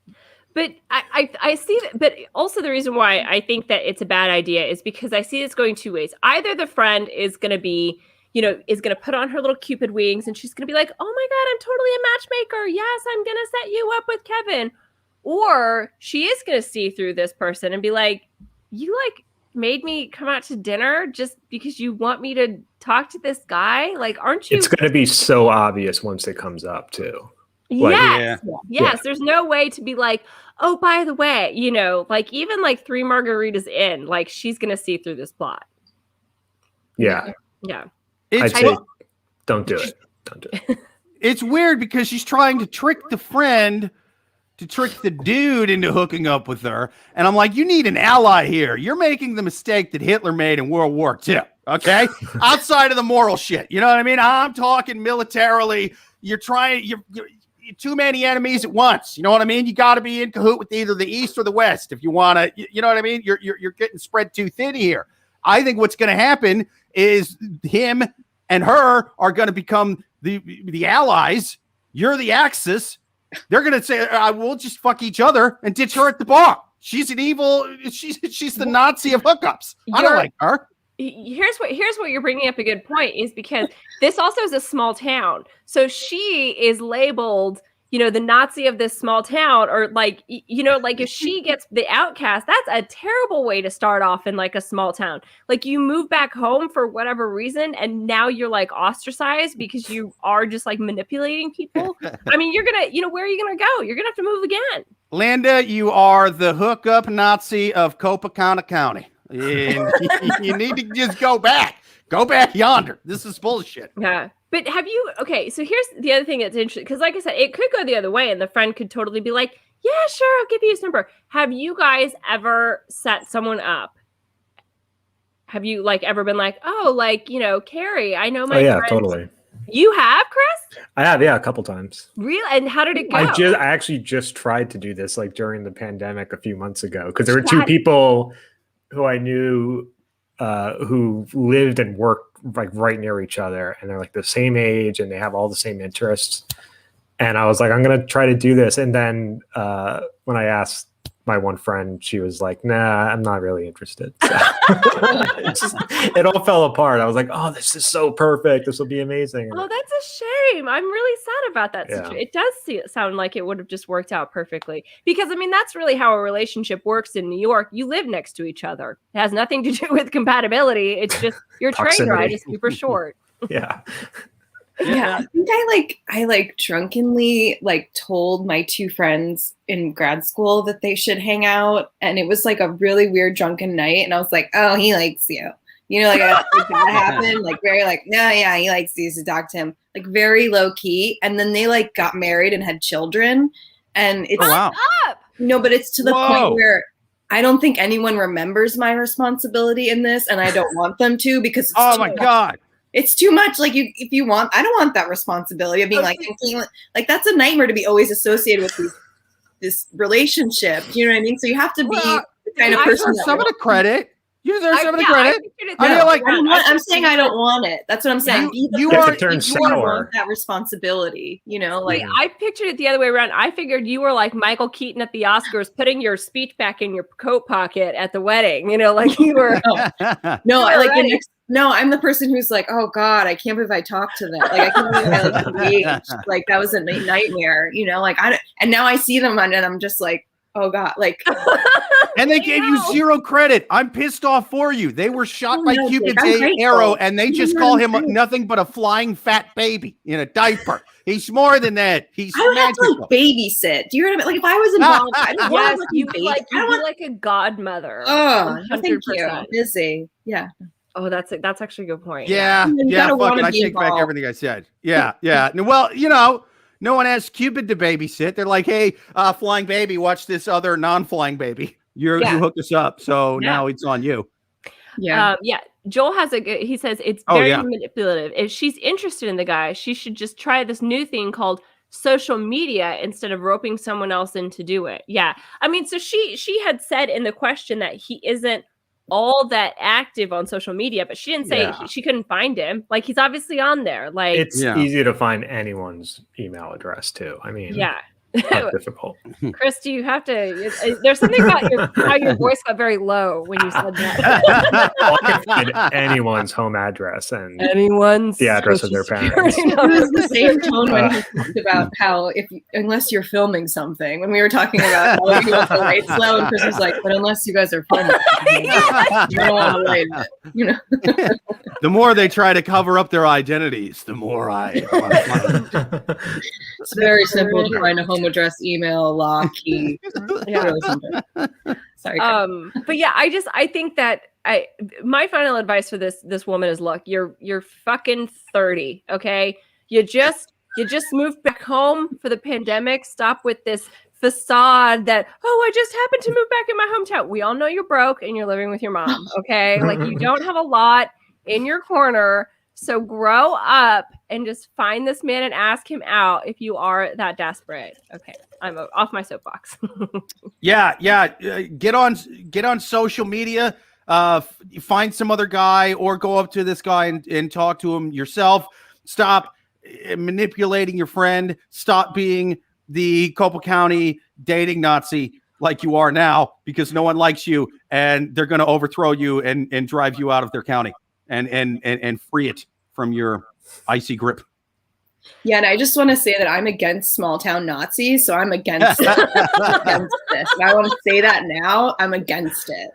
But I see that, but also the reason why I think that it's a bad idea is because I see this going two ways. Either the friend is going to be, is going to put on her little Cupid wings and she's going to be like, oh my God, I'm totally a matchmaker. Yes, I'm going to set you up with Kevin. Or she is going to see through this person and be like, you like made me come out to dinner just because you want me to talk to this guy? Like, aren't you? It's going to be so obvious once it comes up too. Yes. There's no way to be like, oh, by the way, like even like 3 margaritas in, like she's gonna see through this plot. Yeah. I'd say don't do it. It's weird because she's trying to trick the friend to trick the dude into hooking up with her, and I'm like, you need an ally here. You're making the mistake that Hitler made in World War II. Okay, outside of the moral shit, you know what I mean? I'm talking militarily. You're too many enemies at once. You know what I mean? You got to be in cahoot with either the East or the West if you want to. You know what I mean? You're getting spread too thin here. I think what's going to happen is him and her are going to become the allies. You're the Axis. They're going to say, "We'll just fuck each other and ditch her at the bar." She's an evil. She's the Nazi of hookups. I don't like her. Here's what you're bringing up a good point is because this also is a small town. So she is labeled, the Nazi of this small town, or like, like if she gets the outcast, that's a terrible way to start off in like a small town. Like you move back home for whatever reason, and now you're like ostracized because you are just like manipulating people. I mean, you're gonna, where are you gonna go? You're gonna have to move again. Linda, you are the hookup Nazi of Copacabana County. And you need to just go back yonder. This is bullshit. Yeah. But so here's the other thing that's interesting. Because like I said, it could go the other way. And the friend could totally be like, Yeah, sure. I'll give you his number. Have you guys ever set someone up? Have you ever been like, oh, Carrie, I know my yeah, friends. Totally. You have, Chris? I have, yeah, a couple times. Really? And how did it go? I actually just tried to do this during the pandemic a few months ago because there were two people who I knew who lived and worked right near each other, and they're the same age and they have all the same interests. And I was like, I'm gonna try to do this. And then when I asked my one friend, she was like, nah, I'm not really interested. So it all fell apart. I was like, oh, this is so perfect. This will be amazing. Oh, that's a shame. I'm really sad about that situation. It does sound like it would have just worked out perfectly. Because, that's really how a relationship works in New York. You live next to each other. It has nothing to do with compatibility. It's just your train ride is super short. Yeah. Yeah, I think I drunkenly told my two friends in grad school that they should hang out, and it was a really weird drunken night, and I was like, oh, he likes you, that happened, very no, yeah, he likes you, to talk to him, very low key, and then they got married and had children, and it's no, but it's to the point where I don't think anyone remembers my responsibility in this, and I don't want them to because it's oh my God. It's too much. If you want, I don't want that responsibility of being that's a nightmare to be always associated with this relationship. You know what I mean? So you have to be the kind of person. Some of the credit. You deserve some of the credit. I'm saying I don't want it. That's what I'm saying. You want that responsibility. I pictured it the other way around. I figured you were like Michael Keaton at the Oscars, putting your speech back in your coat pocket at the wedding. You were. No, I'm the person who's like, oh God, I can't believe I talked to them. I can't believe I engaged. That was a nightmare. And now I see them and I'm just like, oh God, and they gave you zero credit. I'm pissed off for you. They were shot by Cupid's arrow, and they just call him nothing but a flying fat baby in a diaper. He's more than that. He's I would have to babysit. Do you know what I mean? If I was involved, I don't want to you'd be like a godmother. Oh, 100%. Thank you. Busy. Yeah. Oh, that's actually a good point. Yeah. Fuck it. I take back everything I said. Yeah. Well, no one asked Cupid to babysit. They're like, hey, flying baby, watch this other non-flying baby. You hooked us up, so now it's on you. Yeah. Joel has he says it's very manipulative. If she's interested in the guy, she should just try this new thing called social media instead of roping someone else in to do it. Yeah. So she had said in the question that he isn't all that active on social media, but she didn't say she couldn't find him. He's obviously on there. It's easy to find anyone's email address too. Not difficult. Chris, do you have to? There's something about how your voice got very low when you said that. I can find anyone's home address and the address of their parents. It was the same tone when he talked about how unless you're filming something, when we were talking about how you want to write slow, and Chris was like, but unless you guys are filming something, you don't want to write it. The more they try to cover up their identities, the more I want to find it. It's very simple to find a home address, email, lock, key. Sorry. But I think that my final advice for this woman is, look, you're fucking 30, okay? You just moved back home for the pandemic. Stop with this facade that, I just happened to move back in my hometown. We all know you're broke and you're living with your mom, okay? You don't have a lot in your corner. So grow up and just find this man and ask him out if you are that desperate. Okay, I'm off my soapbox. Yeah. Get on social media. Find some other guy or go up to this guy and talk to him yourself. Stop manipulating your friend. Stop being the Copa County dating Nazi like you are now, because no one likes you and they're going to overthrow you and drive you out of their county. And free it from your icy grip. Yeah, and I just want to say that I'm against small town Nazis, so I'm against this. And I want to say that now. I'm against it.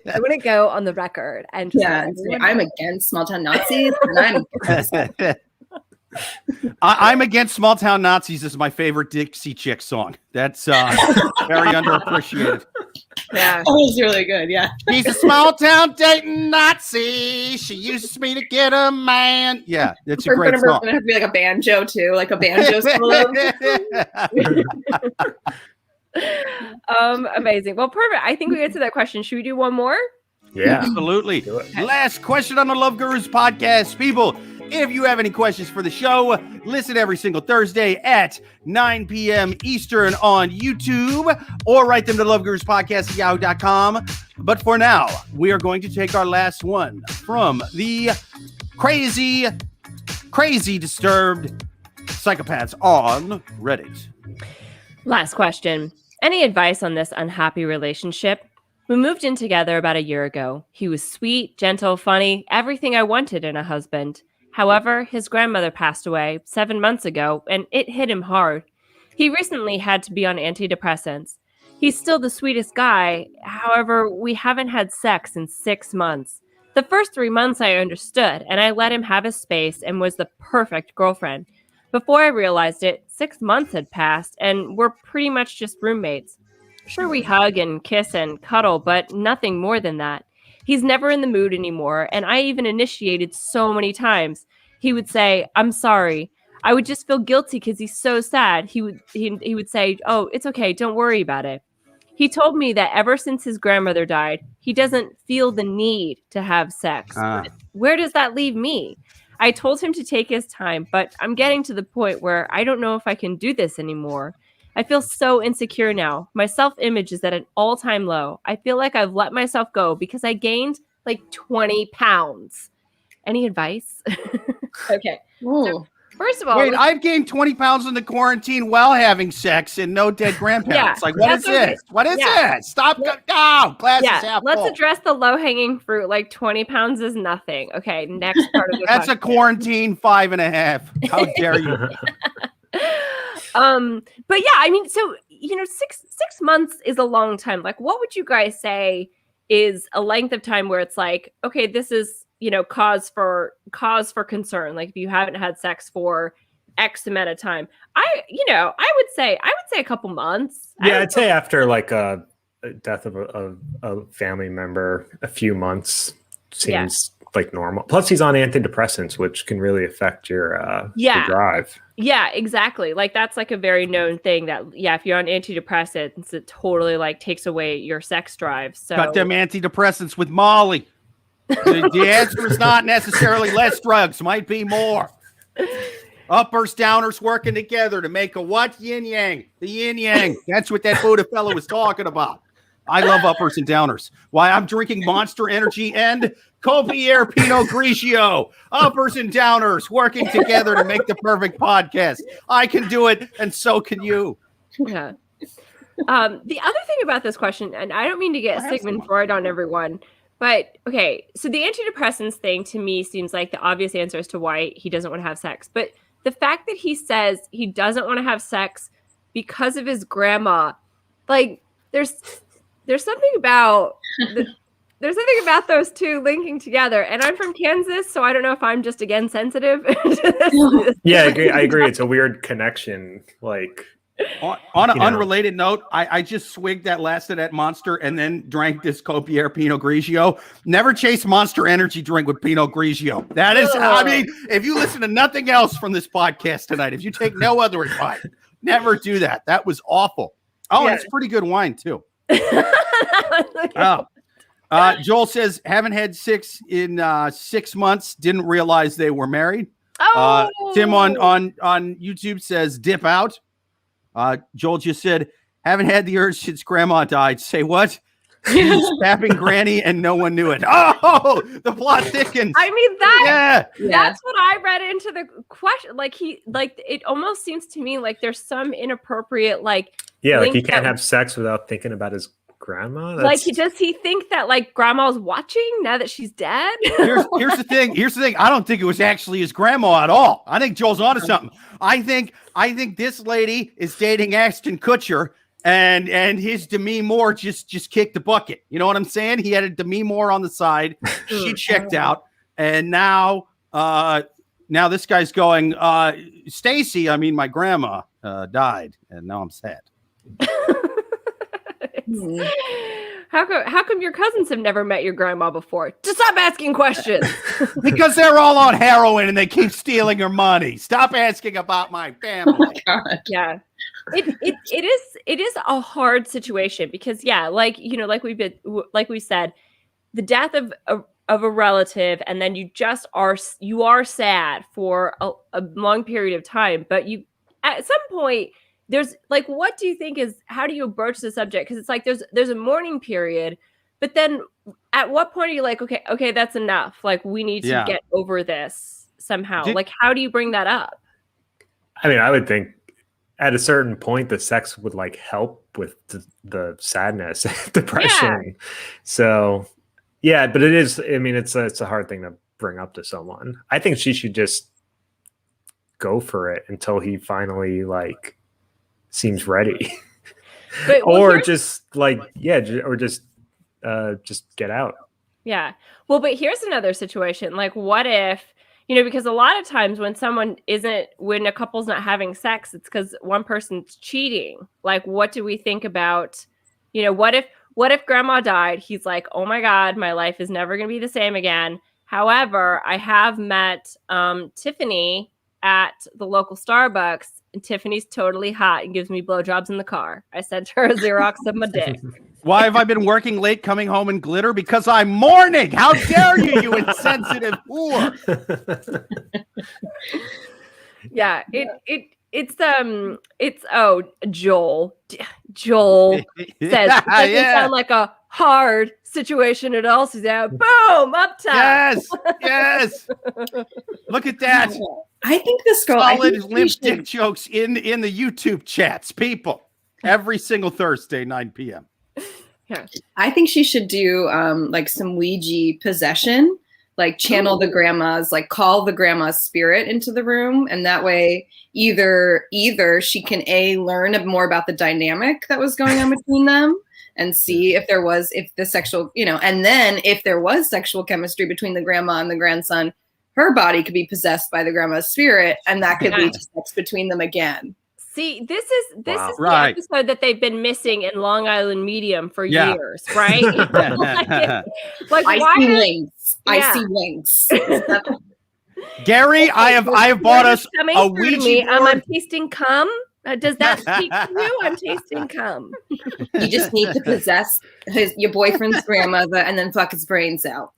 I'm going to go on the record and just I'm against small town Nazis, and I'm against it. I'm against small town Nazis is my favorite Dixie Chick song. That's very underappreciated. That was really good. Yeah. She's a small town Dayton Nazi. She uses me to get a man. Yeah, it's a great song. Gonna have to be like a banjo too, like a banjo solo. Amazing. Well, perfect. I think we answered that question. Should we do one more? Yeah, absolutely. Last question on the Love Gurus podcast, people. If you have any questions for the show, listen every single Thursday at 9 p.m. Eastern on YouTube, or write them to loveguruspodcast@yahoo.com. But for now, we are going to take our last one from the crazy disturbed psychopaths on Reddit. Last question. Any advice on this unhappy relationship? We moved in together about a year ago. He was sweet, gentle, funny, everything I wanted in a husband. However, his grandmother passed away 7 months ago, and it hit him hard. He recently had to be on antidepressants. He's still the sweetest guy. However, we haven't had sex in 6 months. The first 3 months I understood, and I let him have his space and was the perfect girlfriend. Before I realized it, 6 months had passed, and we're pretty much just roommates. Sure, we hug and kiss and cuddle, but nothing more than that. He's never in the mood anymore, and I even initiated so many times. He would say, "I'm sorry." I would just feel guilty because he's so sad. He would say, "Oh, it's okay. Don't worry about it." He told me that ever since his grandmother died, he doesn't feel the need to have sex. Where does that leave me? I told him to take his time, but I'm getting to the point where I don't know if I can do this anymore. I feel so insecure now. My self-image is at an all-time low. I feel like I've let myself go because I gained like 20 pounds. Any advice? Okay. So, first of all, wait, I've gained 20 pounds in the quarantine while having sex and no dead grandparents. Like, what is this? What is this? Stop. No, glass is half let's full. address the low-hanging fruit. Like 20 pounds is nothing. Okay, next part of the That's question. a quarantine 5.5. How dare you? But yeah, I mean, so, you know, six months is a long time. Like, what would you guys say is a length of time where it's like, okay, this is, you know, cause for concern? Like, if you haven't had sex for X amount of time, I would say a couple months. Yeah, I'd say after like a death of a family member, a few months seems like normal. Plus, he's on antidepressants, which can really affect your drive. Yeah, exactly. Like, that's like a very known thing that, if you're on antidepressants, it totally like takes away your sex drive. So got them antidepressants with Molly. The answer is not necessarily less drugs, might be more. Uppers, downers working together to make a what? Yin yang. The yin yang. That's what that Buddha fellow was talking about. I love uppers and downers. Why, I'm drinking Monster Energy and Copier Pinot Grigio. Uppers and downers working together to make the perfect podcast. I can do it, and so can you. Yeah. The other thing about this question, and I don't mean to get Sigmund Freud on everyone, but okay, so the antidepressants thing to me seems like the obvious answer as to why he doesn't want to have sex. But the fact that he says he doesn't want to have sex because of his grandma, like, there's something about those two linking together. And I'm from Kansas, so I don't know if I'm just again sensitive to this. Yeah, I agree. It's a weird connection. Like, on an unrelated note, I just swigged that last of that Monster and then drank this Copier Pinot Grigio. Never chase Monster Energy drink with Pinot Grigio. That is, I mean, if you listen to nothing else from this podcast tonight, if you take no other advice, never do that. That was awful. Oh, and it's pretty good wine too. Joel says, haven't had sex in 6 months. Didn't realize they were married. Tim on YouTube says, dip out. Joel just said, haven't had the urge since grandma died. Say what? He was tapping granny and no one knew it. Oh, the plot thickens. I mean, that's what I read into the question. Like, it almost seems to me like there's some inappropriate, like, like he can't have sex without thinking about his grandma. Like, does he think that like grandma's watching now that she's dead? Here's the thing. I don't think it was actually his grandma at all. I think Joel's onto something. I think this lady is dating Ashton Kutcher, and his Demi Moore just kicked the bucket. You know what I'm saying? He had a Demi Moore on the side. She checked out, and now this guy's going, Stacy, I mean my grandma died, and now I'm sad. How come your cousins have never met your grandma before? Just stop asking questions. Because they're all on heroin and they keep stealing her money. Stop asking about my family. Oh my God. Yeah. It is a hard situation because like we said, the death of a relative, and then you are sad for a long period of time, but you at some point there's like, what do you think how do you approach the subject? Because it's like there's a mourning period, but then at what point are you like, okay, that's enough, like we need to get over this somehow? Like, how do you bring that up? I mean, I would think at a certain point the sex would like help with the sadness, depression. So yeah, but it is, I mean, it's a hard thing to bring up to someone. I think she should just go for it until he finally like seems ready. But, or just like, or just get out. Yeah. Well, but here's another situation. Like, what if, because a lot of times when a couple's not having sex, it's because one person's cheating. Like, what do we think about, what if grandma died? He's like, oh my God, my life is never going to be the same again. However, I have met Tiffany at the local Starbucks, and Tiffany's totally hot and gives me blowjobs in the car. I sent her a Xerox of my dick. Why have I been working late, coming home in glitter? Because I'm mourning. How dare you, you insensitive whore. Yeah, Joel says it doesn't sound like a hard situation at all, Suzanne. Boom, up top. Yes. Look at that. I think this girl, solid limp dick jokes in the YouTube chats, people. Every single Thursday, 9 p.m. Yeah. I think she should do like some Ouija possession, like channel the grandma's, like call the grandma's spirit into the room, and that way either she can learn more about the dynamic that was going on between them and see if the sexual, and then if there was sexual chemistry between the grandma and the grandson, her body could be possessed by the grandma's spirit, and that could lead to sex between them again. See, this is the episode that they've been missing in Long Island Medium for years, right? I see links. I see links. Gary, I have bought us a Ouija board. I'm tasting cum. Does that speak to you? I'm tasting cum. You just need to possess your boyfriend's grandmother and then fuck his brains out.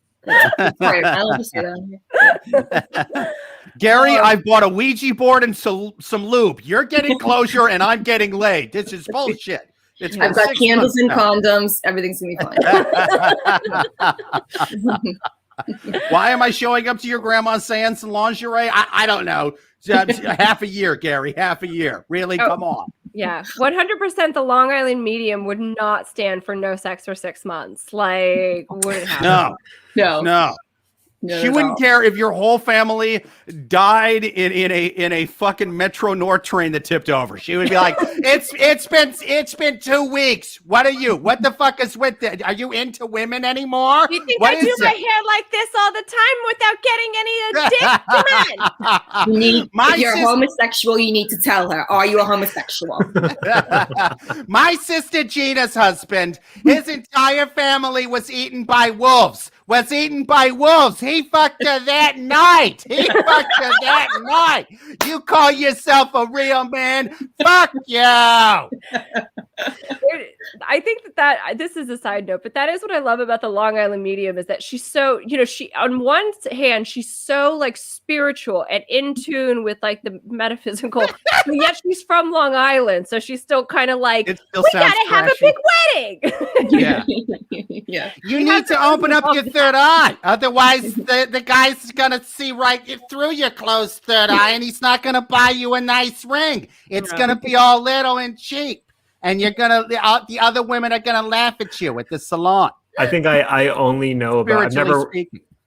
Gary, I've bought a Ouija board and some lube. You're getting closure and I'm getting laid. This is bullshit. I've got candles and condoms. Everything's gonna be fine. Why am I showing up to your grandma's seance in lingerie? I don't know. Half a year, Gary. Half a year. Really? Come on. Yeah, 100%. The Long Island Medium would not stand for no sex for 6 months. Like, wouldn't happen. No. She wouldn't care if your whole family died in a fucking Metro North train that tipped over. She would be like, it's been 2 weeks. What are you? What the fuck is with that? Are you into women anymore? You think I do my hair like this all the time without getting any dick? Come on. If you're homosexual, you need to tell her. Are you a homosexual? My sister Gina's husband, his entire family was eaten by wolves. He fucked her that night. You call yourself a real man? Fuck you. I think that this is a side note, but that is what I love about the Long Island Medium is that she's so, she on one hand, she's so like spiritual and in tune with like the metaphysical, but yet she's from Long Island. So she's still kind of like, we gotta have a big wedding. Yeah. You need to open up your third eye. Otherwise, the guy's going to see right through your closed third eye, and he's not going to buy you a nice ring. It's going to be all little and cheap. And the other women are going to laugh at you at the salon. I think I only know about,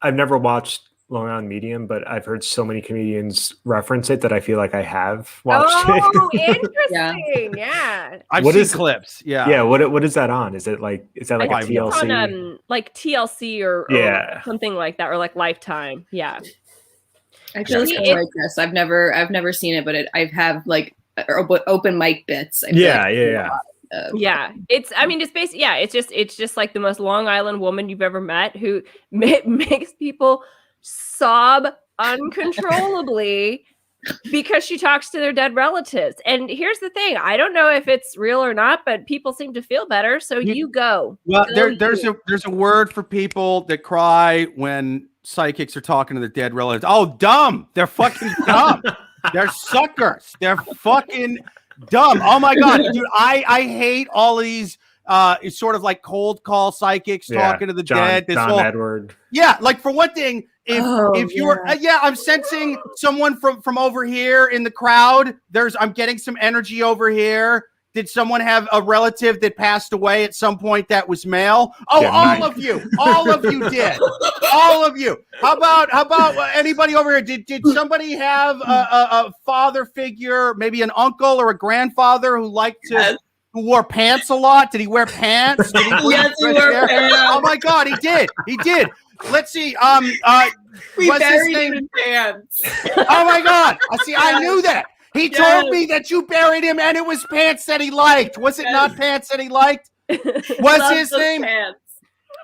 I've never watched Long Island Medium, but I've heard so many comedians reference it that I feel like I have watched it. Oh, interesting. Yeah. I've seen clips. Yeah. Yeah. What is that on? Is that like a TLC? On, like TLC or something like that, or like Lifetime. Yeah. I feel like this. I've never seen it, but I have like open mic bits. Yeah. Yeah, it's basically, yeah, it's just like the most Long Island woman you've ever met who makes people sob uncontrollably because she talks to their dead relatives. And here's the thing, I don't know if it's real or not, but people seem to feel better. So you go. Well, there's a word for people that cry when psychics are talking to their dead relatives. Oh, dumb. They're fucking dumb. They're suckers. They're fucking dumb. Oh my God, dude. I hate all of these sort of like cold call psychics talking to the dead. This whole Edward. Yeah, like for one thing, if you're I'm sensing someone from over here in the crowd. I'm getting some energy over here. Did someone have a relative that passed away at some point that was male? Oh, Yeah, all nice. of you. All of you did. All of you. How about anybody over here? Did somebody have a father figure, maybe an uncle or a grandfather who liked to who wore pants a lot? Did he wear pants? Did he Yes, he wore pants. Oh my God, he did. He did. Let's see. We what's his buried name? him in pants. Oh my God. I knew that. He told me that you buried him and it was pants that he liked. Was it not pants that he liked? Was his name? Pants.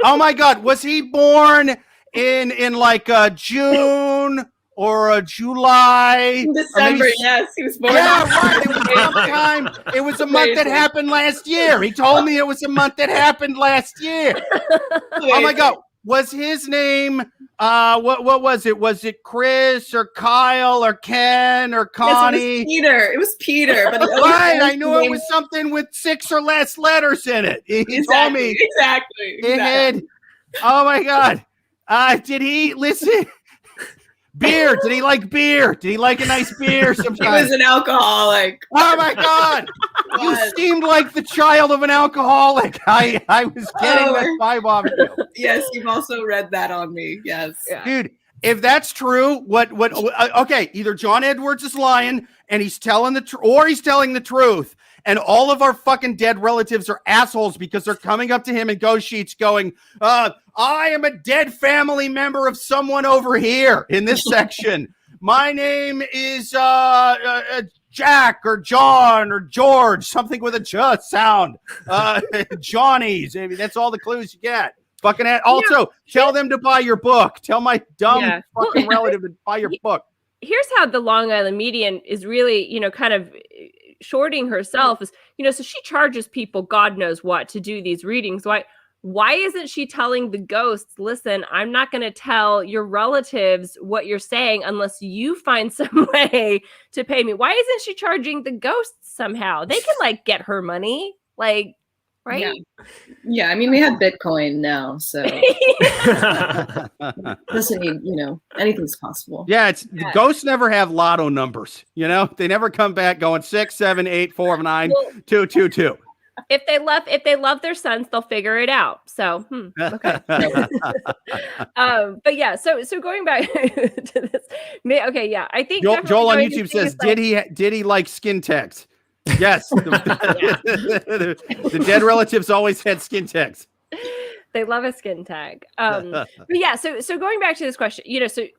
Oh my God. Was he born in like June or July? In December, yes. He was born. Yeah, right. It was sometime. It was a month that happened last year. He told me it was a month that happened last year. Oh my God. Was his name what was it? Was it Chris or Kyle or Ken or Connie? Yes, it was Peter. But right, I knew it was something with 6 or less letters in it. He told me exactly. Oh my God. Did he listen? Beer. Did he like beer? Did he like a nice beer sometimes? He was an alcoholic. Oh my God. You seemed like the child of an alcoholic. I was getting that vibe off you. Yes, you've also read that on me. Yes. Yeah. Dude, if that's true, okay, either John Edwards is lying and he's telling the truth, or he's telling the truth, and all of our fucking dead relatives are assholes because they're coming up to him in ghost sheets going, I am a dead family member of someone over here in this section. My name is Jack or John or George, something with a J sound. Johnny's. I mean, that's all the clues you get. Fucking also, tell them to buy your book. Tell my dumb fucking relative to buy your book. Here's how the Long Island median is really, kind of shorting herself is, so she charges people God knows what to do these readings. Why isn't she telling the ghosts, listen, I'm not going to tell your relatives what you're saying unless you find some way to pay me? Why isn't she charging the ghosts somehow? They can get her money, right? Yeah. I mean, we have Bitcoin now, so doesn't need, anything's possible. Yeah, the ghosts never have lotto numbers. They never come back going 6, 7, 8, 4, 9, 2, 2, 2. If they love their sons, they'll figure it out. So, okay. But yeah, so going back to this, okay, yeah, I think Joel on YouTube says, did he like skin tags? Yes, the dead relatives always had skin tags. They love a skin tag. But yeah, so going back to this question,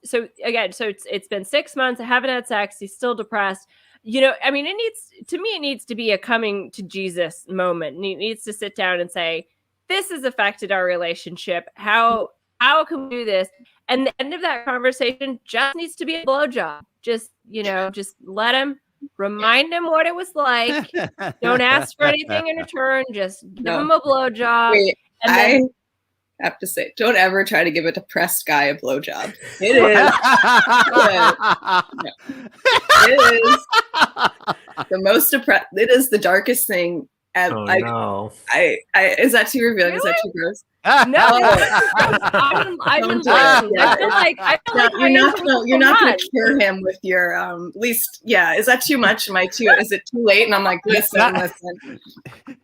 so again, so it's been 6 months. I haven't had sex. He's still depressed. I mean, it needs to be a coming to Jesus moment. And he needs to sit down and say, this has affected our relationship. How can we do this? And the end of that conversation just needs to be a blowjob. Just let him, remind him what it was like. Don't ask for anything in return. Just give him a blowjob. Wait, I have to say, don't ever try to give a depressed guy a blowjob. It is. It is the most depressed. It is the darkest thing. No. Is that too revealing? Really? Is that too gross? No, I've been learning. I feel like you're not going to cure him with your least. Yeah, is that too much? Is it too late? And I'm like, listen.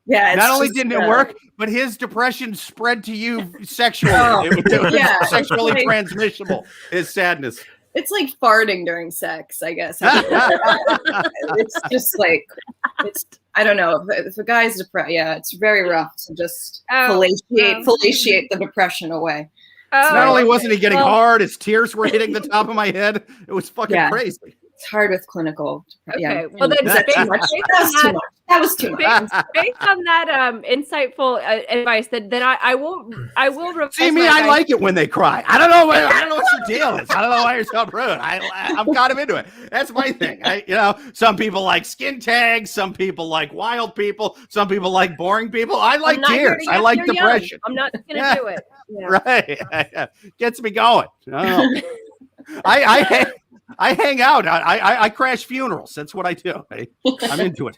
Yeah. Not only didn't it work, but his depression spread to you sexually. It was sexually transmissible. His sadness. It's like farting during sex, I guess. It's just I don't know. If a guy's depressed, it's very rough to just fellatiate the depression away. Not only wasn't he getting hard, his tears were hitting the top of my head. It was fucking crazy. It's hard with clinical. Okay, Yeah. well then, That was too much. Based on that insightful advice, then I will revise See me, I like it when they cry. I don't know what your deal is. I don't know why you're so rude. I'm kind of into it. That's my thing. Some people like skin tags, some people like wild people, some people like boring people. I like tears. I like depression. I'm not gonna do it. Yeah. Right. Gets me going. I hang out. I crash funerals. That's what I do. I'm into it.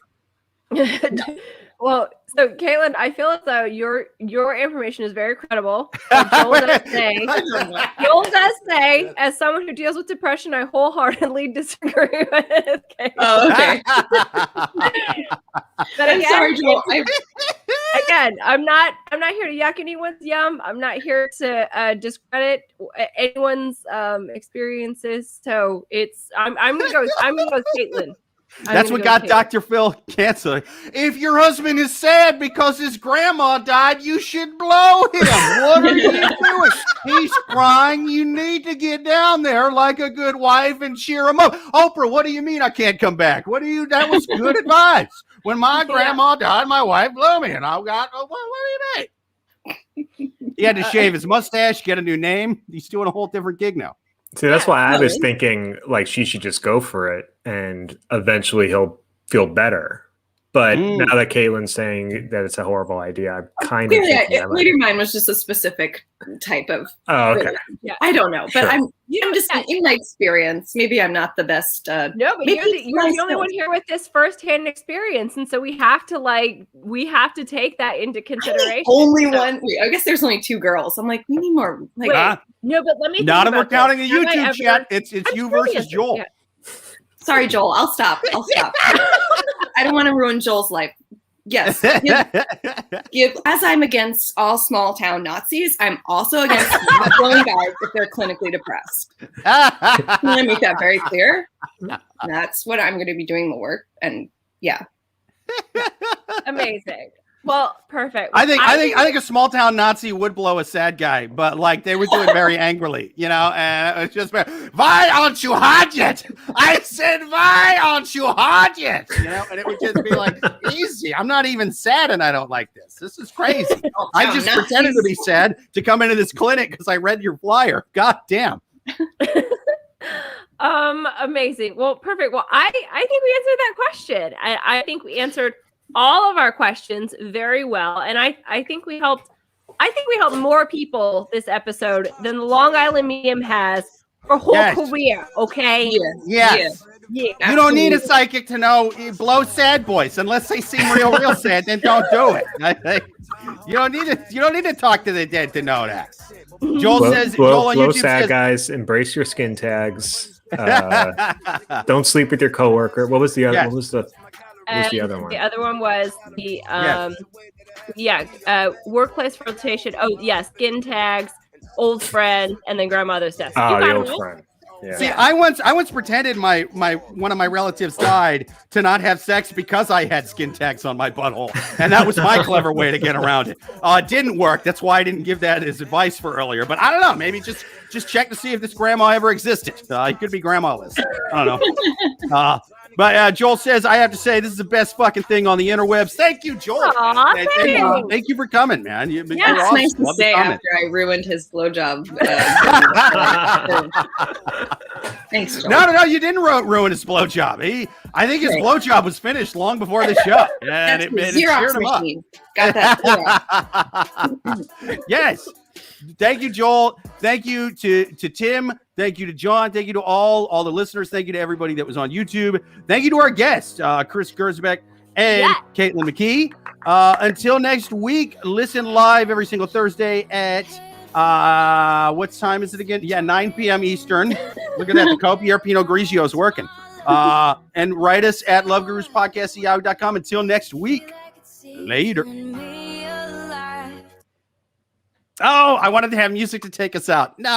Well, so Caitlin, I feel as though your information is very credible. Joel does say, as someone who deals with depression, I wholeheartedly disagree with. Caitlin. Oh, okay. But again, sorry, Joel. Again, I'm not here to yuck anyone's yum. I'm not here to discredit anyone's experiences. So I'm gonna go with Caitlin. That's what got Dr. Phil cancer. If your husband is sad because his grandma died, you should blow him. What are you doing? He's crying. You need to get down there like a good wife and cheer him up. Oprah, what do you mean I can't come back? That was good advice. When my grandma died, my wife blew me, and I got, what do you mean? He had to shave his mustache, get a new name. He's doing a whole different gig now. See, that's why I was thinking like she should just go for it and eventually he'll feel better. But now that Caitlin's saying that it's a horrible idea, I'm kind of maybe mine was just a specific type of. Oh, okay. Yeah, I don't know, but I'm just in my experience. Maybe I'm not the best. No, but you're the only one here with this firsthand experience, and so we have to take that into consideration. Only one. I guess there's only 2 girls. I'm like, we need more. Like, no, but let me. Not if we're counting a YouTube chat. It's you versus Joel. Yeah. Sorry, Joel. I'll stop. I don't want to ruin Joel's life. Yes. As I'm against all small town Nazis, I'm also against blowing guys if they're clinically depressed. I want to make that very clear. That's what I'm going to be doing the work. And yeah. Amazing. Well, perfect. I think a small town Nazi would blow a sad guy, but like they would do it very angrily, and it's just, why aren't you hard yet? I said, why aren't you hard yet? And it would just be like, easy. I'm not even sad and I don't like this. This is crazy. I just pretended to be sad to come into this clinic because I read your flyer. God damn. Amazing. Well, perfect. Well, I think we answered that question. I think we answered all of our questions very well, and I think we helped more people this episode than the Long Island Medium has for a whole career. Okay. Yes. You don't need a psychic to know blow sad boys unless they seem real sad. Then don't do it. You don't need to talk to the dead to know that. Joel says, Joel on blow YouTube sad says, guys, embrace your skin tags. Don't sleep with your coworker. What was the other? What was the other one? The other one was the workplace rotation. Oh yeah, skin tags, old friend, and then grandmother's death. Oh, the old friend. Yeah. See, I once pretended my one of my relatives died to not have sex because I had skin tags on my butthole, and that was my clever way to get around it. It didn't work. That's why I didn't give that as advice for earlier. But I don't know. Maybe just check to see if this grandma ever existed. It could be grandma-less. I don't know. But Joel says, I have to say, this is the best fucking thing on the interwebs. Thank you, Joel. Thank you for coming, man. It's nice to say after I ruined his blowjob. Thanks, Joel. No, you didn't ruin his blowjob. I think his blowjob was finished long before the show. And it cheered him up. Got that. Yes. Thank you, Joel. Thank you to Tim. Thank you to John. Thank you to all the listeners. Thank you to everybody that was on YouTube. Thank you to our guests, Chris Gersbeck and Caitlin McKee. Until next week, listen live every single Thursday at what time is it again? 9 p.m. Eastern. Look at that. The Copier Pinot Grigio is working. And write us at loveguruspodcast@yahoo.com. Until next week. Later. Oh, I wanted to have music to take us out. No.